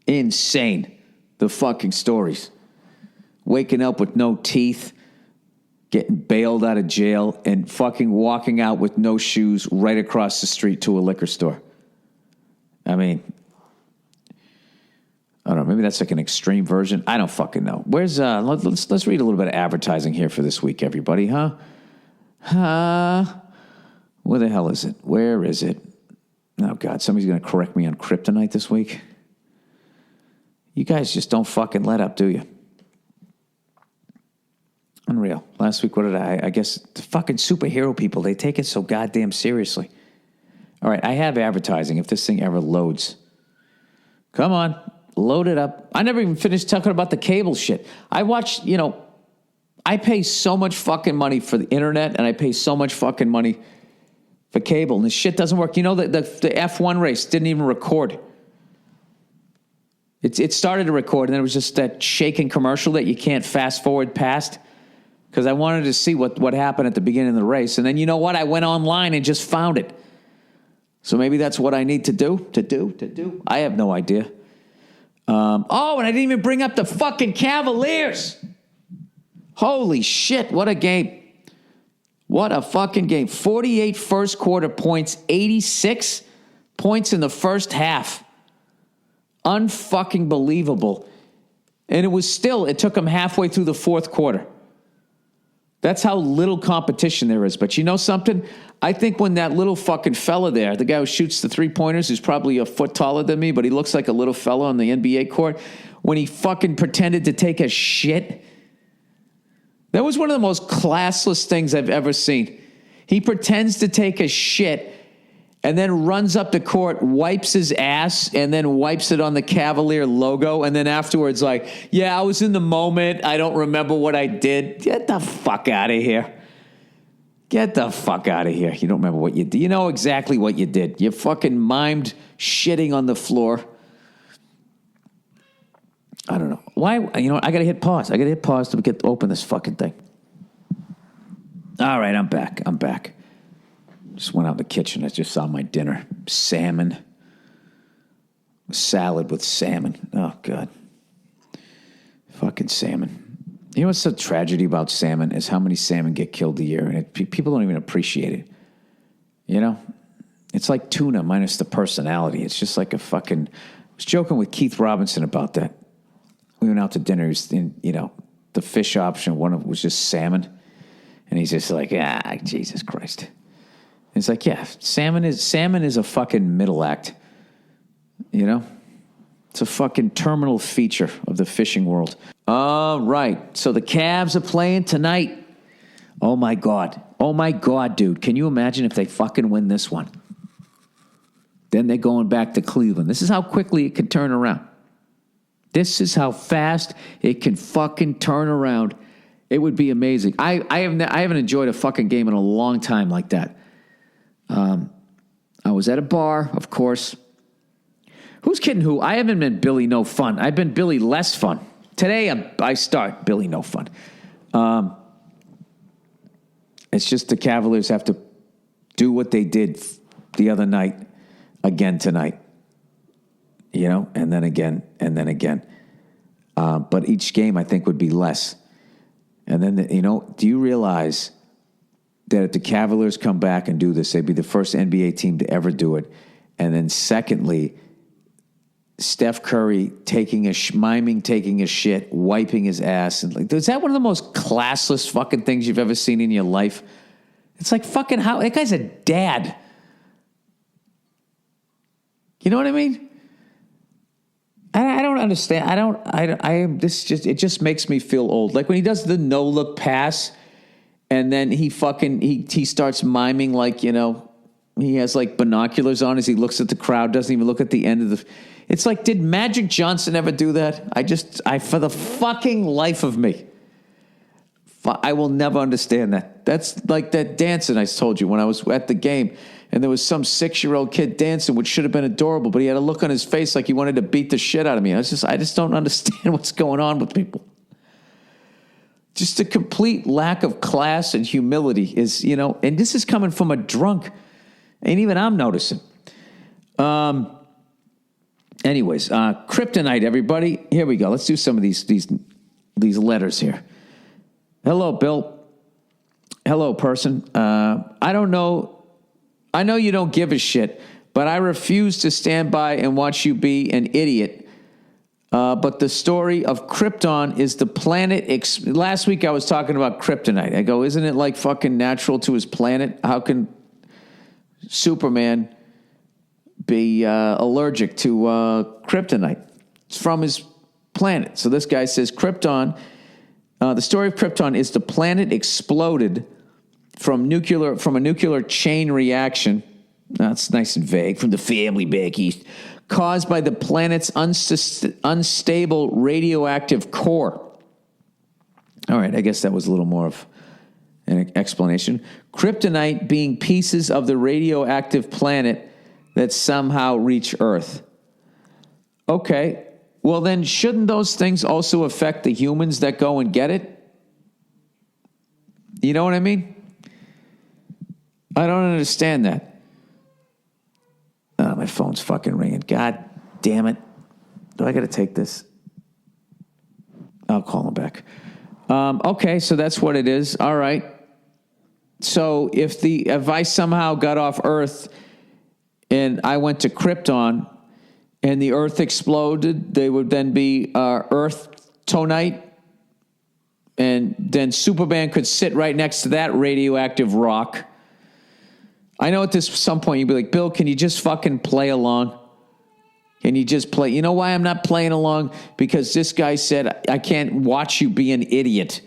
Insane. The fucking stories. Waking up with no teeth, getting bailed out of jail, and fucking walking out with no shoes right across the street to a liquor store. I mean, I don't know. Maybe that's like an extreme version. I don't fucking know. Where's let's read a little bit of advertising here for this week, everybody, huh? Where the hell is it? Where is it? Oh God, somebody's gonna correct me on kryptonite this week. You guys just don't fucking let up, do you? Unreal. Last week, what did I guess the fucking superhero people, they take it so goddamn seriously. All right, I have advertising if this thing ever loads. Come on. Load it up. I never even finished talking about the cable shit. I watch, I pay so much fucking money for the internet and I pay so much fucking money for cable and this shit doesn't work. The F1 race didn't even record. It started to record and then it was just that shaking commercial that you can't fast forward past because I wanted to see what happened at the beginning of the race. And then you know what? I went online and just found it. So maybe that's what I need to do. I have no idea. And I didn't even bring up the fucking Cavaliers. Holy shit, what a game. What a fucking game. 48 first quarter points, 86 points in the first half. Unfucking believable. And it took them halfway through the fourth quarter. That's how little competition there is. But you know something? I think when that little fucking fella there, the guy who shoots the three-pointers, who's probably a foot taller than me, but he looks like a little fella on the NBA court, when he fucking pretended to take a shit, that was one of the most classless things I've ever seen. He pretends to take a shit and then runs up the court, wipes his ass, and then wipes it on the Cavalier logo, and then afterwards like, yeah, I was in the moment. I don't remember what I did. Get the fuck out of here. Get the fuck out of here. You don't remember what you did. You know exactly what you did. You fucking mimed shitting on the floor. I don't know. Why? I got to hit pause. I got to hit pause to open this fucking thing. All right, I'm back. Just went out in the kitchen. I just saw my dinner. Salmon. Salad with salmon. Oh, God. Fucking salmon. You know what's the tragedy about salmon is how many salmon get killed a year. And people don't even appreciate it. It's like tuna minus the personality. It's just like a fucking... I was joking with Keith Robinson about that. We went out to dinner. He was in, the fish option. One of it was just salmon. And he's just like, Jesus Christ. It's like, yeah, salmon is a fucking middle act. It's a fucking terminal feature of the fishing world. All right. So the Cavs are playing tonight. Oh my God, dude. Can you imagine if they fucking win this one? Then they're going back to Cleveland. This is how quickly it can turn around. This is how fast it can fucking turn around. It would be amazing. I haven't enjoyed a fucking game in a long time like that. I was at a bar, of course. Who's kidding who? I haven't been Billy No Fun. I've been Billy Less Fun. Today I start Billy No Fun. It's just the Cavaliers have to do what they did the other night again tonight. And then again, and then again. But each game I think would be less. And then, do you realize that if the Cavaliers come back and do this, they'd be the first NBA team to ever do it. And then secondly, Steph Curry miming taking a shit, wiping his ass. And is that one of the most classless fucking things you've ever seen in your life? It's like fucking how, that guy's a dad. You know what I mean? I don't understand. It just makes me feel old. Like when he does the no-look pass And then he starts miming like, he has like binoculars on as he looks at the crowd, doesn't even look at the end of the... It's like, did Magic Johnson ever do that? For the fucking life of me, I will never understand that. That's like that dancing I told you when I was at the game, and there was some 6-year-old kid dancing, which should have been adorable, but he had a look on his face like he wanted to beat the shit out of me. I just don't understand what's going on with people. Just a complete lack of class and humility is, and this is coming from a drunk, and even I'm noticing. Anyways, kryptonite, everybody. Here we go. Let's do some of these letters here. Hello, Bill. Hello, person. I don't know. I know you don't give a shit, but I refuse to stand by and watch you be an idiot. But the story of Krypton is the planet. Last week I was talking about kryptonite. I go, isn't it like fucking natural to his planet? How can Superman be allergic to kryptonite? It's from his planet. So this guy says Krypton. The story of Krypton is the planet exploded from a nuclear chain reaction. That's nice and vague. From the family back east. Caused by the planet's unstable radioactive core. All right, I guess that was a little more of an explanation. Kryptonite being pieces of the radioactive planet that somehow reach Earth. Okay, well then shouldn't those things also affect the humans that go and get it? You know what I mean? I don't understand that. Oh, my phone's fucking ringing. God damn it. Do I got to take this? I'll call him back. Okay, so that's what it is. All right. So if I somehow got off Earth and I went to Krypton and the Earth exploded, they would then be Earth tonite, and then Superman could sit right next to that radioactive rock. I know at some point you'd be like, Bill, can you just fucking play along? Can you just play? You know why I'm not playing along? Because this guy said, I can't watch you be an idiot.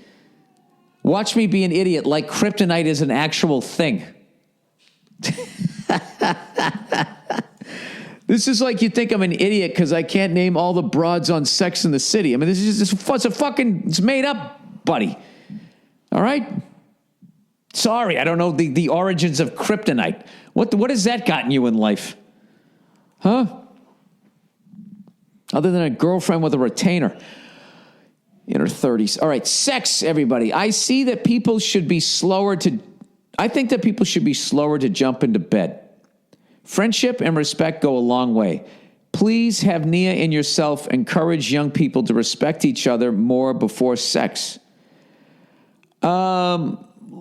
Watch me be an idiot like kryptonite is an actual thing. This is like you think I'm an idiot because I can't name all the broads on Sex and the City. I mean, it's made up, buddy. All right? Sorry, I don't know the origins of kryptonite. What has that gotten you in life? Huh? Other than a girlfriend with a retainer in her 30s. All right, sex, everybody. I think that people should be slower to jump into bed. Friendship and respect go a long way. Please have Nia and yourself encourage young people to respect each other more before sex.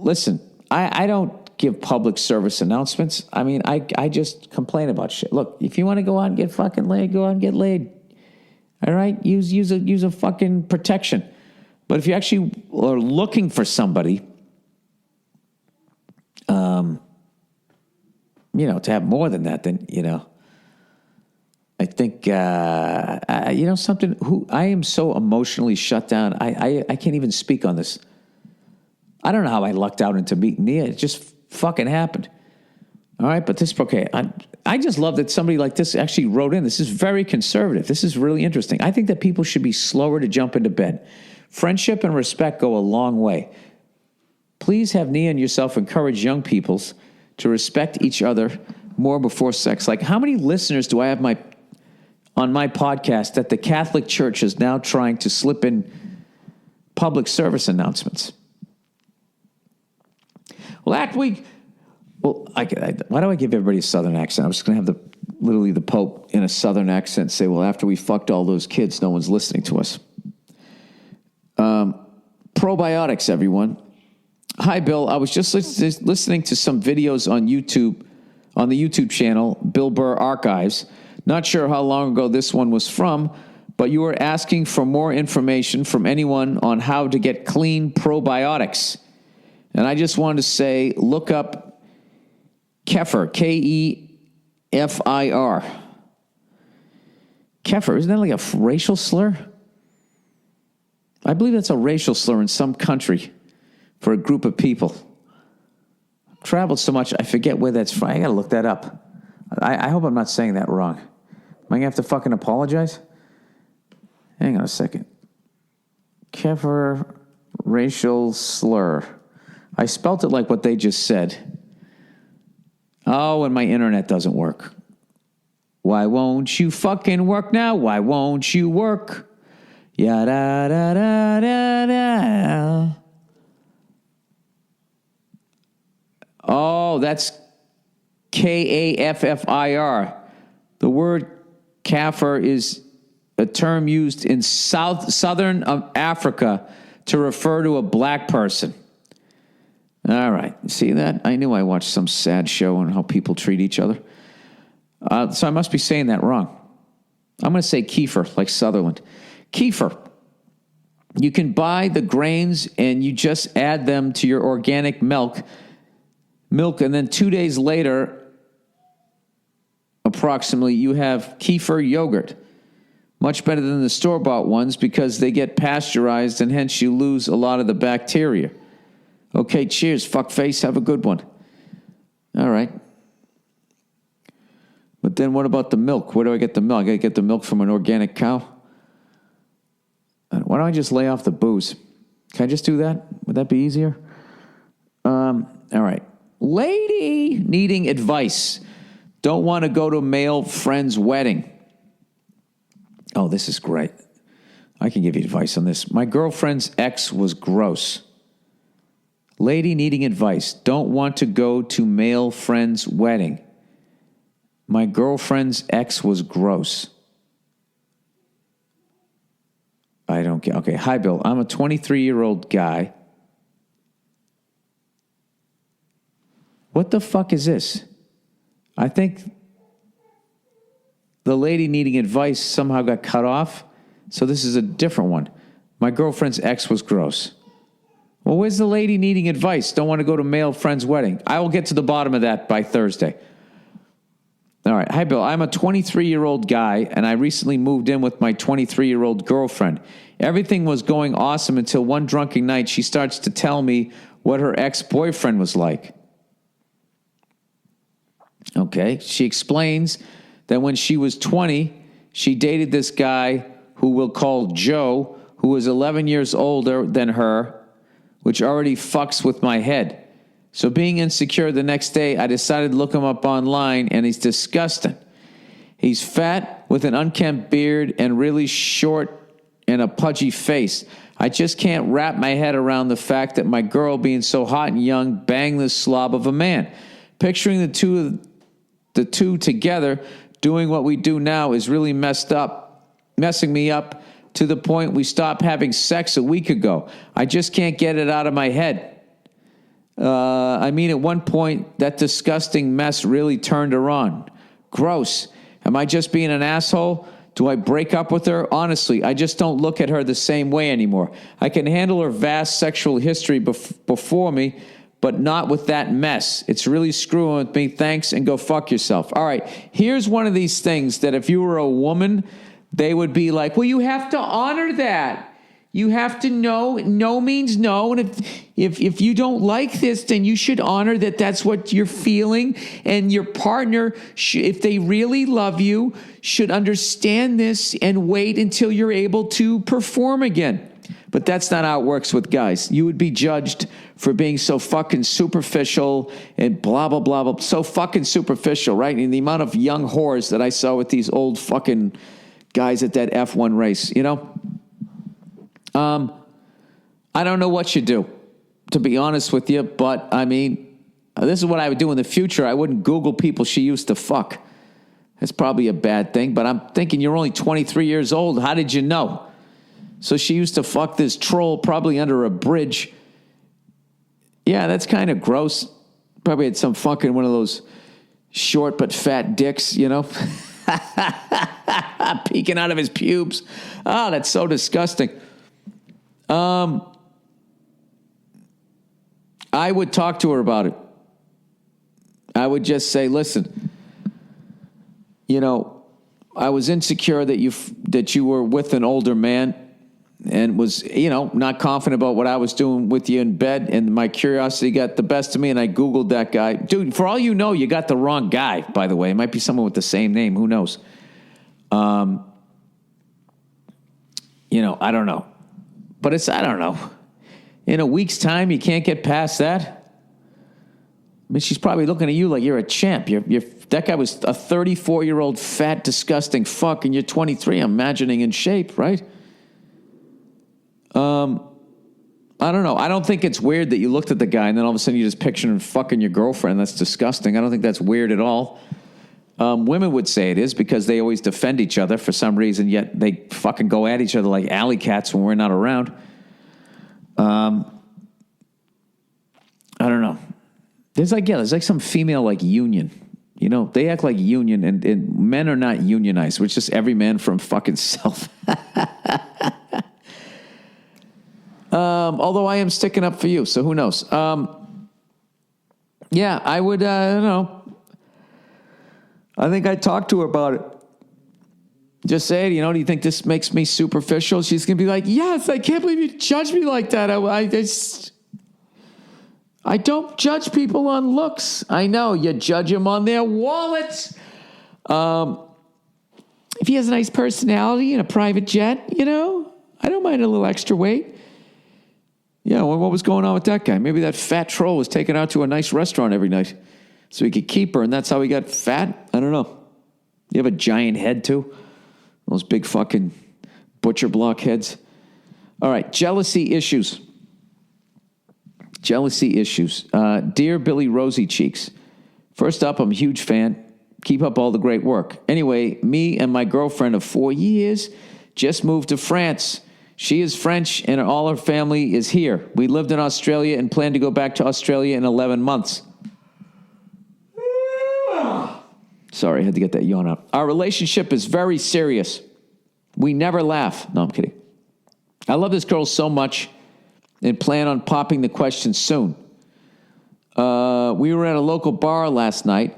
Listen, I don't give public service announcements. I mean, I just complain about shit. Look, if you want to go out and get fucking laid, go out and get laid. All right? Use a fucking protection. But if you actually are looking for somebody, to have more than that, then, I think, something, I am so emotionally shut down. I can't even speak on this. I don't know how I lucked out into meeting Nia. It just fucking happened. All right, but okay. I just love that somebody like this actually wrote in. This is very conservative. This is really interesting. I think that people should be slower to jump into bed. Friendship and respect go a long way. Please have Nia and yourself encourage young people to respect each other more before sex. Like, how many listeners do I have on my podcast that the Catholic Church is now trying to slip in public service announcements? Well, why do I give everybody a Southern accent? I'm just going to have literally the Pope in a Southern accent say, well, after we fucked all those kids, no one's listening to us. Probiotics, everyone. Hi, Bill. I was just listening to some videos on YouTube, on the YouTube channel, Bill Burr Archives. Not sure how long ago this one was from, but you were asking for more information from anyone on how to get clean probiotics. And I just wanted to say, look up Kefir, K-E-F-I-R. Kefir, isn't that like a racial slur? I believe that's a racial slur in some country. for a group of people. I've traveled so much, I forget where that's from. I got to look that up. I hope I'm not saying that wrong. Am I going to have to fucking apologize? Hang on a second. Kefir racial slur. I spelt it like what they just said. Oh, and my internet doesn't work. Why won't you fucking work now? Why won't you work? Ya da da da da da. Oh, that's Kaffir. The word kafir is a term used in southern Africa to refer to a black person. All right. See that? I knew I watched some sad show on how people treat each other. So I must be saying that wrong. I'm going to say kefir, like Sutherland. Kefir. You can buy the grains and you just add them to your organic milk, and then 2 days later, approximately, you have kefir yogurt. Much better than the store-bought ones because they get pasteurized and hence you lose a lot of the bacteria. Okay, cheers, fuckface. Have a good one. All right. But then what about the milk? Where do I get the milk? I got to get the milk from an organic cow? Why don't I just lay off the booze? Can I just do that? Would that be easier? All right. Lady needing advice. Don't want to go to a male friend's wedding. Oh, this is great. I can give you advice on this. My girlfriend's ex was gross. Lady needing advice. Don't want to go to male friend's wedding. My girlfriend's ex was gross. I don't get. Okay, hi, Bill. I'm a 23-year-old guy. What the fuck is this? I think the lady needing advice somehow got cut off. So this is a different one. My girlfriend's ex was gross. Well, where's the lady needing advice? Don't want to go to male friend's wedding. I will get to the bottom of that by Thursday. All right. Hi, Bill. I'm a 23-year-old guy, and I recently moved in with my 23-year-old girlfriend. Everything was going awesome until one drunken night she starts to tell me what her ex-boyfriend was like. Okay. She explains that when she was 20, she dated this guy who we'll call Joe, who was 11 years older than her, which already fucks with my head. So being insecure the next day, I decided to look him up online, and he's disgusting. He's fat with an unkempt beard and really short and a pudgy face. I just can't wrap my head around the fact that my girl, being so hot and young, banged this slob of a man. Picturing the two together doing what we do now is really messing me up to the point we stopped having sex a week ago. I just can't get it out of my head. I mean, at one point, that disgusting mess really turned her on. Gross. Am I just being an asshole? Do I break up with her? Honestly, I just don't look at her the same way anymore. I can handle her vast sexual history before me, but not with that mess. It's really screwing with me. Thanks, and go fuck yourself. All right, here's one of these things that if you were a woman, they would be like, well, you have to honor that. You have to know, no means no. And if you don't like this, then you should honor that that's what you're feeling. And your partner, if they really love you, should understand this and wait until you're able to perform again. But that's not how it works with guys. You would be judged for being so fucking superficial and blah, blah, blah, blah. So fucking superficial, right? And the amount of young whores that I saw with these old fucking guys at that F1 race, you know? I don't know what you do, to be honest with you, but I mean, this is what I would do in the future. I wouldn't Google people she used to fuck. That's probably a bad thing, but I'm thinking you're only 23 years old. How did you know? So she used to fuck this troll probably under a bridge. Yeah, that's kind of gross. Probably had some fucking one of those short but fat dicks, you know, peeking out of his pubes. Oh, that's so disgusting. I would talk to her about it. I would just say, listen, you know, I was insecure that you were with an older man, and was, not confident about what I was doing with you in bed, and my curiosity got the best of me, and I Googled that guy. Dude, for all you know, you got the wrong guy, by the way. It might be someone with the same name. Who knows? I don't know. But I don't know. In a week's time, you can't get past that? I mean, she's probably looking at you like you're a champ. That guy was a 34-year-old fat, disgusting fuck, and you're 23, I'm imagining, in shape, right? I don't know. I don't think it's weird that you looked at the guy and then all of a sudden you just pictured him fucking your girlfriend. That's disgusting. I don't think that's weird at all. Women would say it is because they always defend each other for some reason, yet they fucking go at each other like alley cats when we're not around. I don't know. There's like some female like union. They act like union, and men are not unionized. It's just every man for fucking self. Although I am sticking up for you, so who knows? Yeah, I would, I don't know. I think I'd talk to her about it. Just say, do you think this makes me superficial? She's going to be like, yes, I can't believe you judge me like that. I don't judge people on looks. I know, you judge them on their wallets. If he has a nice personality and a private jet, I don't mind a little extra weight. Yeah, well, what was going on with that guy? Maybe that fat troll was taken out to a nice restaurant every night so he could keep her, and that's how he got fat? I don't know. You have a giant head, too? Those big fucking butcher block heads. All right, jealousy issues. Jealousy issues. Dear Billy Rosy Cheeks, first up, I'm a huge fan. Keep up all the great work. Anyway, me and my girlfriend of 4 years just moved to France. She is French, and all her family is here. We lived in Australia and plan to go back to Australia in 11 months. Sorry, I had to get that yawn out. Our relationship is very serious. We never laugh. No, I'm kidding. I love this girl so much and plan on popping the question soon. We were at a local bar last night.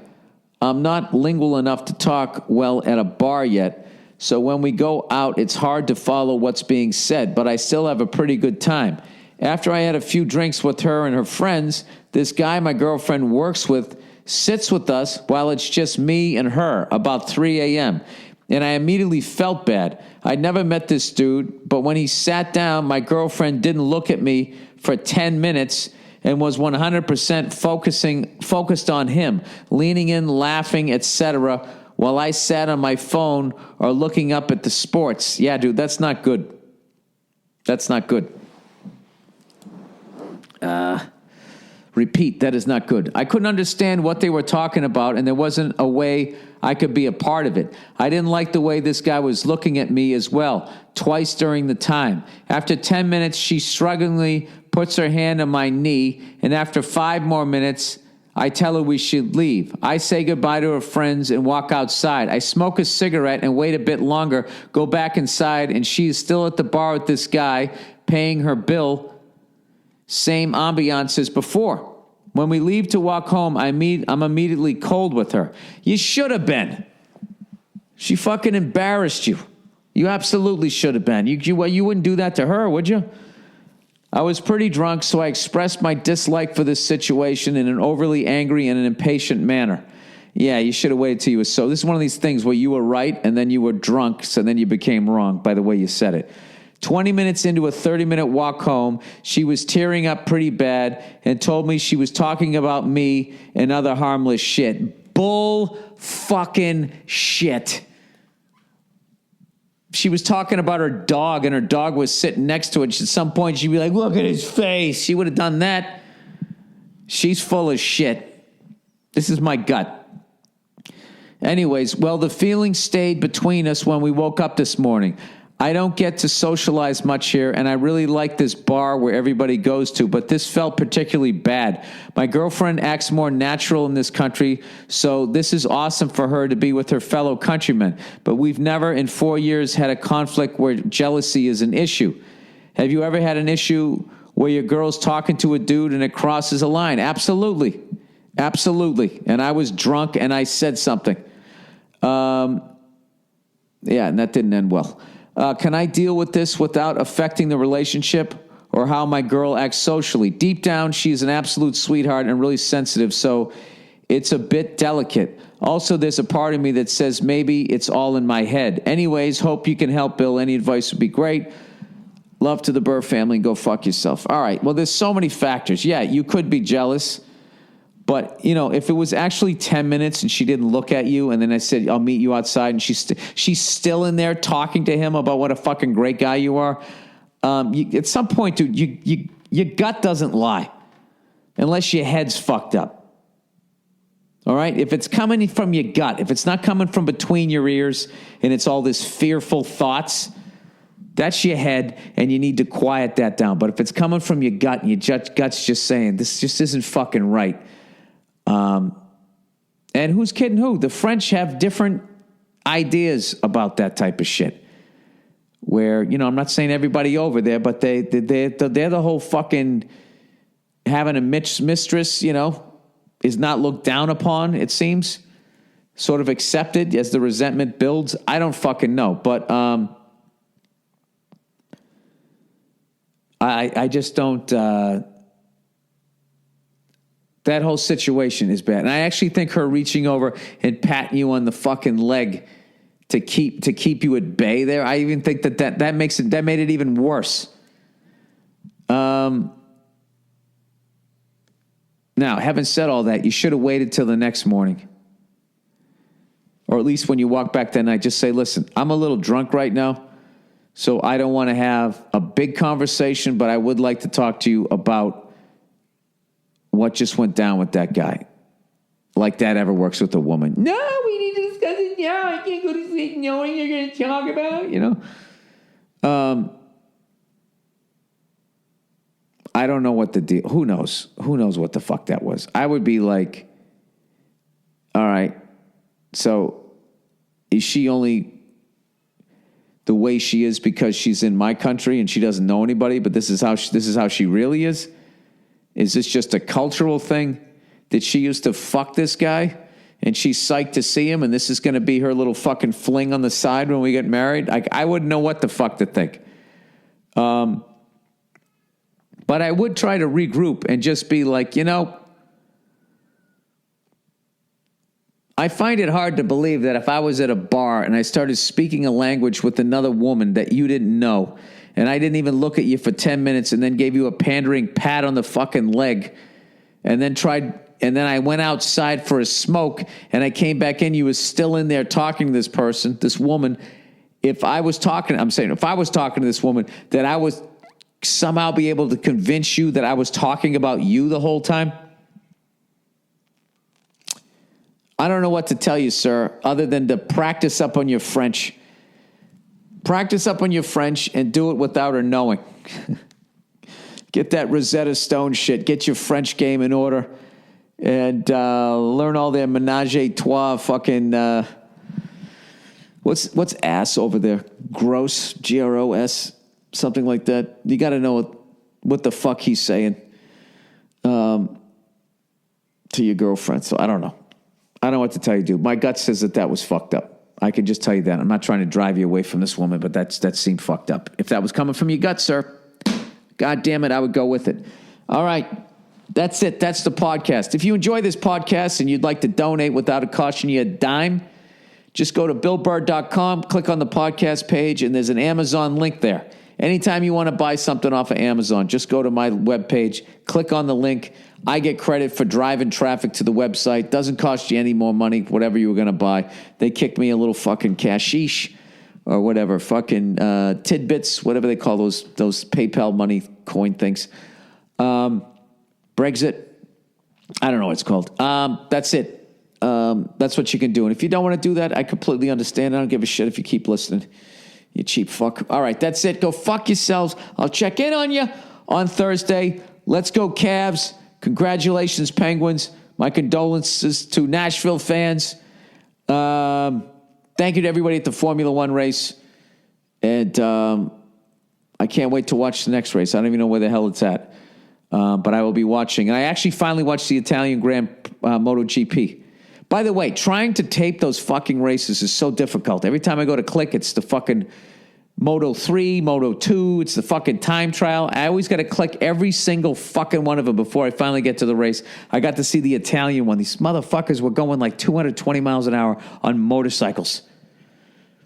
I'm not lingual enough to talk well at a bar yet, so when we go out, it's hard to follow what's being said, but I still have a pretty good time. After I had a few drinks with her and her friends, this guy my girlfriend works with sits with us while it's just me and her about 3 a.m., and I immediately felt bad. I'd never met this dude, but when he sat down, my girlfriend didn't look at me for 10 minutes and was 100% focused on him, leaning in, laughing, etc., while I sat on my phone or looking up at the sports. Yeah, dude, that's not good. That's not good. Repeat, that is not good. I couldn't understand what they were talking about, and there wasn't a way I could be a part of it. I didn't like the way this guy was looking at me as well, twice during the time. After 10 minutes, she strugglingly puts her hand on my knee, and after 5 more minutes, I tell her we should leave. I say goodbye to her friends and walk outside. I smoke a cigarette and wait a bit longer, go back inside, and she is still at the bar with this guy, paying her bill. Same ambiance as before. When we leave to walk home, I'm immediately cold with her. You should have been. She fucking embarrassed you. You absolutely should have been. You wouldn't do that to her, would you? I was pretty drunk, so I expressed my dislike for this situation in an overly angry and an impatient manner. Yeah, you should have waited till you were sober. This is one of these things where you were right and then you were drunk, so then you became wrong by the way you said it. 20 minutes into a 30-minute walk home, she was tearing up pretty bad and told me she was talking about me and other harmless shit. Bull fucking shit. She was talking about her dog, and her dog was sitting next to it. At some point, she'd be like, look at his face. She would have done that. She's full of shit. This is my gut. Anyways, well, the feeling stayed between us when we woke up this morning. I don't get to socialize much here, and I really like this bar where everybody goes to, but this felt particularly bad. My girlfriend acts more natural in this country, so this is awesome for her to be with her fellow countrymen, but we've never in 4 years had a conflict where jealousy is an issue. Have you ever had an issue where your girl's talking to a dude and it crosses a line? Absolutely. Absolutely. And I was drunk and I said something. Yeah, and that didn't end well. Can I deal with this without affecting the relationship or how my girl acts socially? Deep down, she's an absolute sweetheart and really sensitive, so it's a bit delicate. Also, there's a part of me that says maybe it's all in my head. Anyways, hope you can help, Bill. Any advice would be great. Love to the Burr family. Go fuck yourself. All right. Well, there's so many factors. Yeah, you could be jealous. But, you know, if it was actually 10 minutes and she didn't look at you and then I said, I'll meet you outside and she's still in there talking to him about what a fucking great guy you are, at some point, dude, your gut doesn't lie unless your head's fucked up. All right? If it's coming from your gut, if it's not coming from between your ears and it's all this fearful thoughts, that's your head and you need to quiet that down. But if it's coming from your gut and your gut's just saying, this just isn't fucking right. And who's kidding who? The French have different ideas about that type of shit. Where, you know, I'm not saying everybody over there, but they're the whole fucking having a mistress, you know, is not looked down upon, it seems. Sort of accepted as the resentment builds. I don't fucking know. But I just don't... that whole situation is bad. And I actually think her reaching over and patting you on the fucking leg to keep you at bay there, I even think that made it even worse. Now, having said all that, you should have waited till the next morning. Or at least when you walk back that night, just say, listen, I'm a little drunk right now, so I don't want to have a big conversation, but I would like to talk to you about what just went down with that guy. Like that ever works with a woman. No, we need to discuss it now. I can't go to sleep knowing you're going to talk about, you know. I don't know what the deal. Who knows? Who knows what the fuck that was? I would be like, all right, so is she only the way she is because she's in my country and she doesn't know anybody, but this is how she really is? Is this just a cultural thing? Did she used to fuck this guy and she's psyched to see him and this is going to be her little fucking fling on the side when we get married? I wouldn't know what the fuck to think. But I would try to regroup and just be like, you know, I find it hard to believe that if I was at a bar and I started speaking a language with another woman that you didn't know, and I didn't even look at you for 10 minutes and then gave you a pandering pat on the fucking leg, and then I went outside for a smoke, and I came back in, you was still in there talking to this person, this woman. If I was talking to this woman, that I would somehow be able to convince you that I was talking about you the whole time? I don't know what to tell you, sir, other than to practice up on your French. Practice up on your French and do it without her knowing. Get that Rosetta Stone shit. Get your French game in order. And learn all their menage a trois fucking... What's ass over there? Gross, G-R-O-S, something like that. You got to know what the fuck he's saying to your girlfriend. So I don't know. I don't know what to tell you, dude. My gut says that was fucked up. I can just tell you that. I'm not trying to drive you away from this woman, but that seemed fucked up. If that was coming from your gut, sir, God damn it, I would go with it. All right. That's it. That's the podcast. If you enjoy this podcast and you'd like to donate without it costing you a dime, just go to BillBurr.com, click on the podcast page, and there's an Amazon link there. Anytime you want to buy something off of Amazon, just go to my webpage, click on the link. I get credit for driving traffic to the website. Doesn't cost you any more money, whatever you were going to buy. They kicked me a little fucking cashish or whatever, fucking tidbits, whatever they call those PayPal money coin things. Brexit. I don't know what it's called. That's it. That's what you can do. And if you don't want to do that, I completely understand. I don't give a shit if you keep listening. You cheap fuck. All right, that's it. Go fuck yourselves. I'll check in on you on Thursday. Let's go Cavs. Congratulations, Penguins. My condolences to Nashville fans. Thank you to everybody at the Formula One race. And I can't wait to watch the next race. I don't even know where the hell it's at. But I will be watching. And I actually finally watched the Italian Grand MotoGP. By the way, trying to tape those fucking races is so difficult. Every time I go to click, it's the fucking Moto 3, Moto 2. It's the fucking time trial. I always got to click every single fucking one of them before I finally get to the race. I got to see the Italian one. These motherfuckers were going like 220 miles an hour on motorcycles.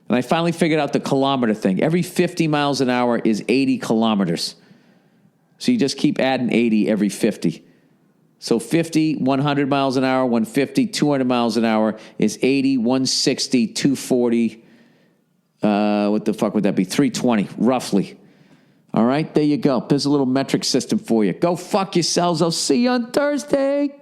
And I finally figured out the kilometer thing. Every 50 miles an hour is 80 kilometers. So you just keep adding 80 every 50. So 50, 100 miles an hour, 150, 200 miles an hour is 80, 160, 240. What the fuck would that be? 320, roughly. All right, there you go. There's a little metric system for you. Go fuck yourselves. I'll see you on Thursday.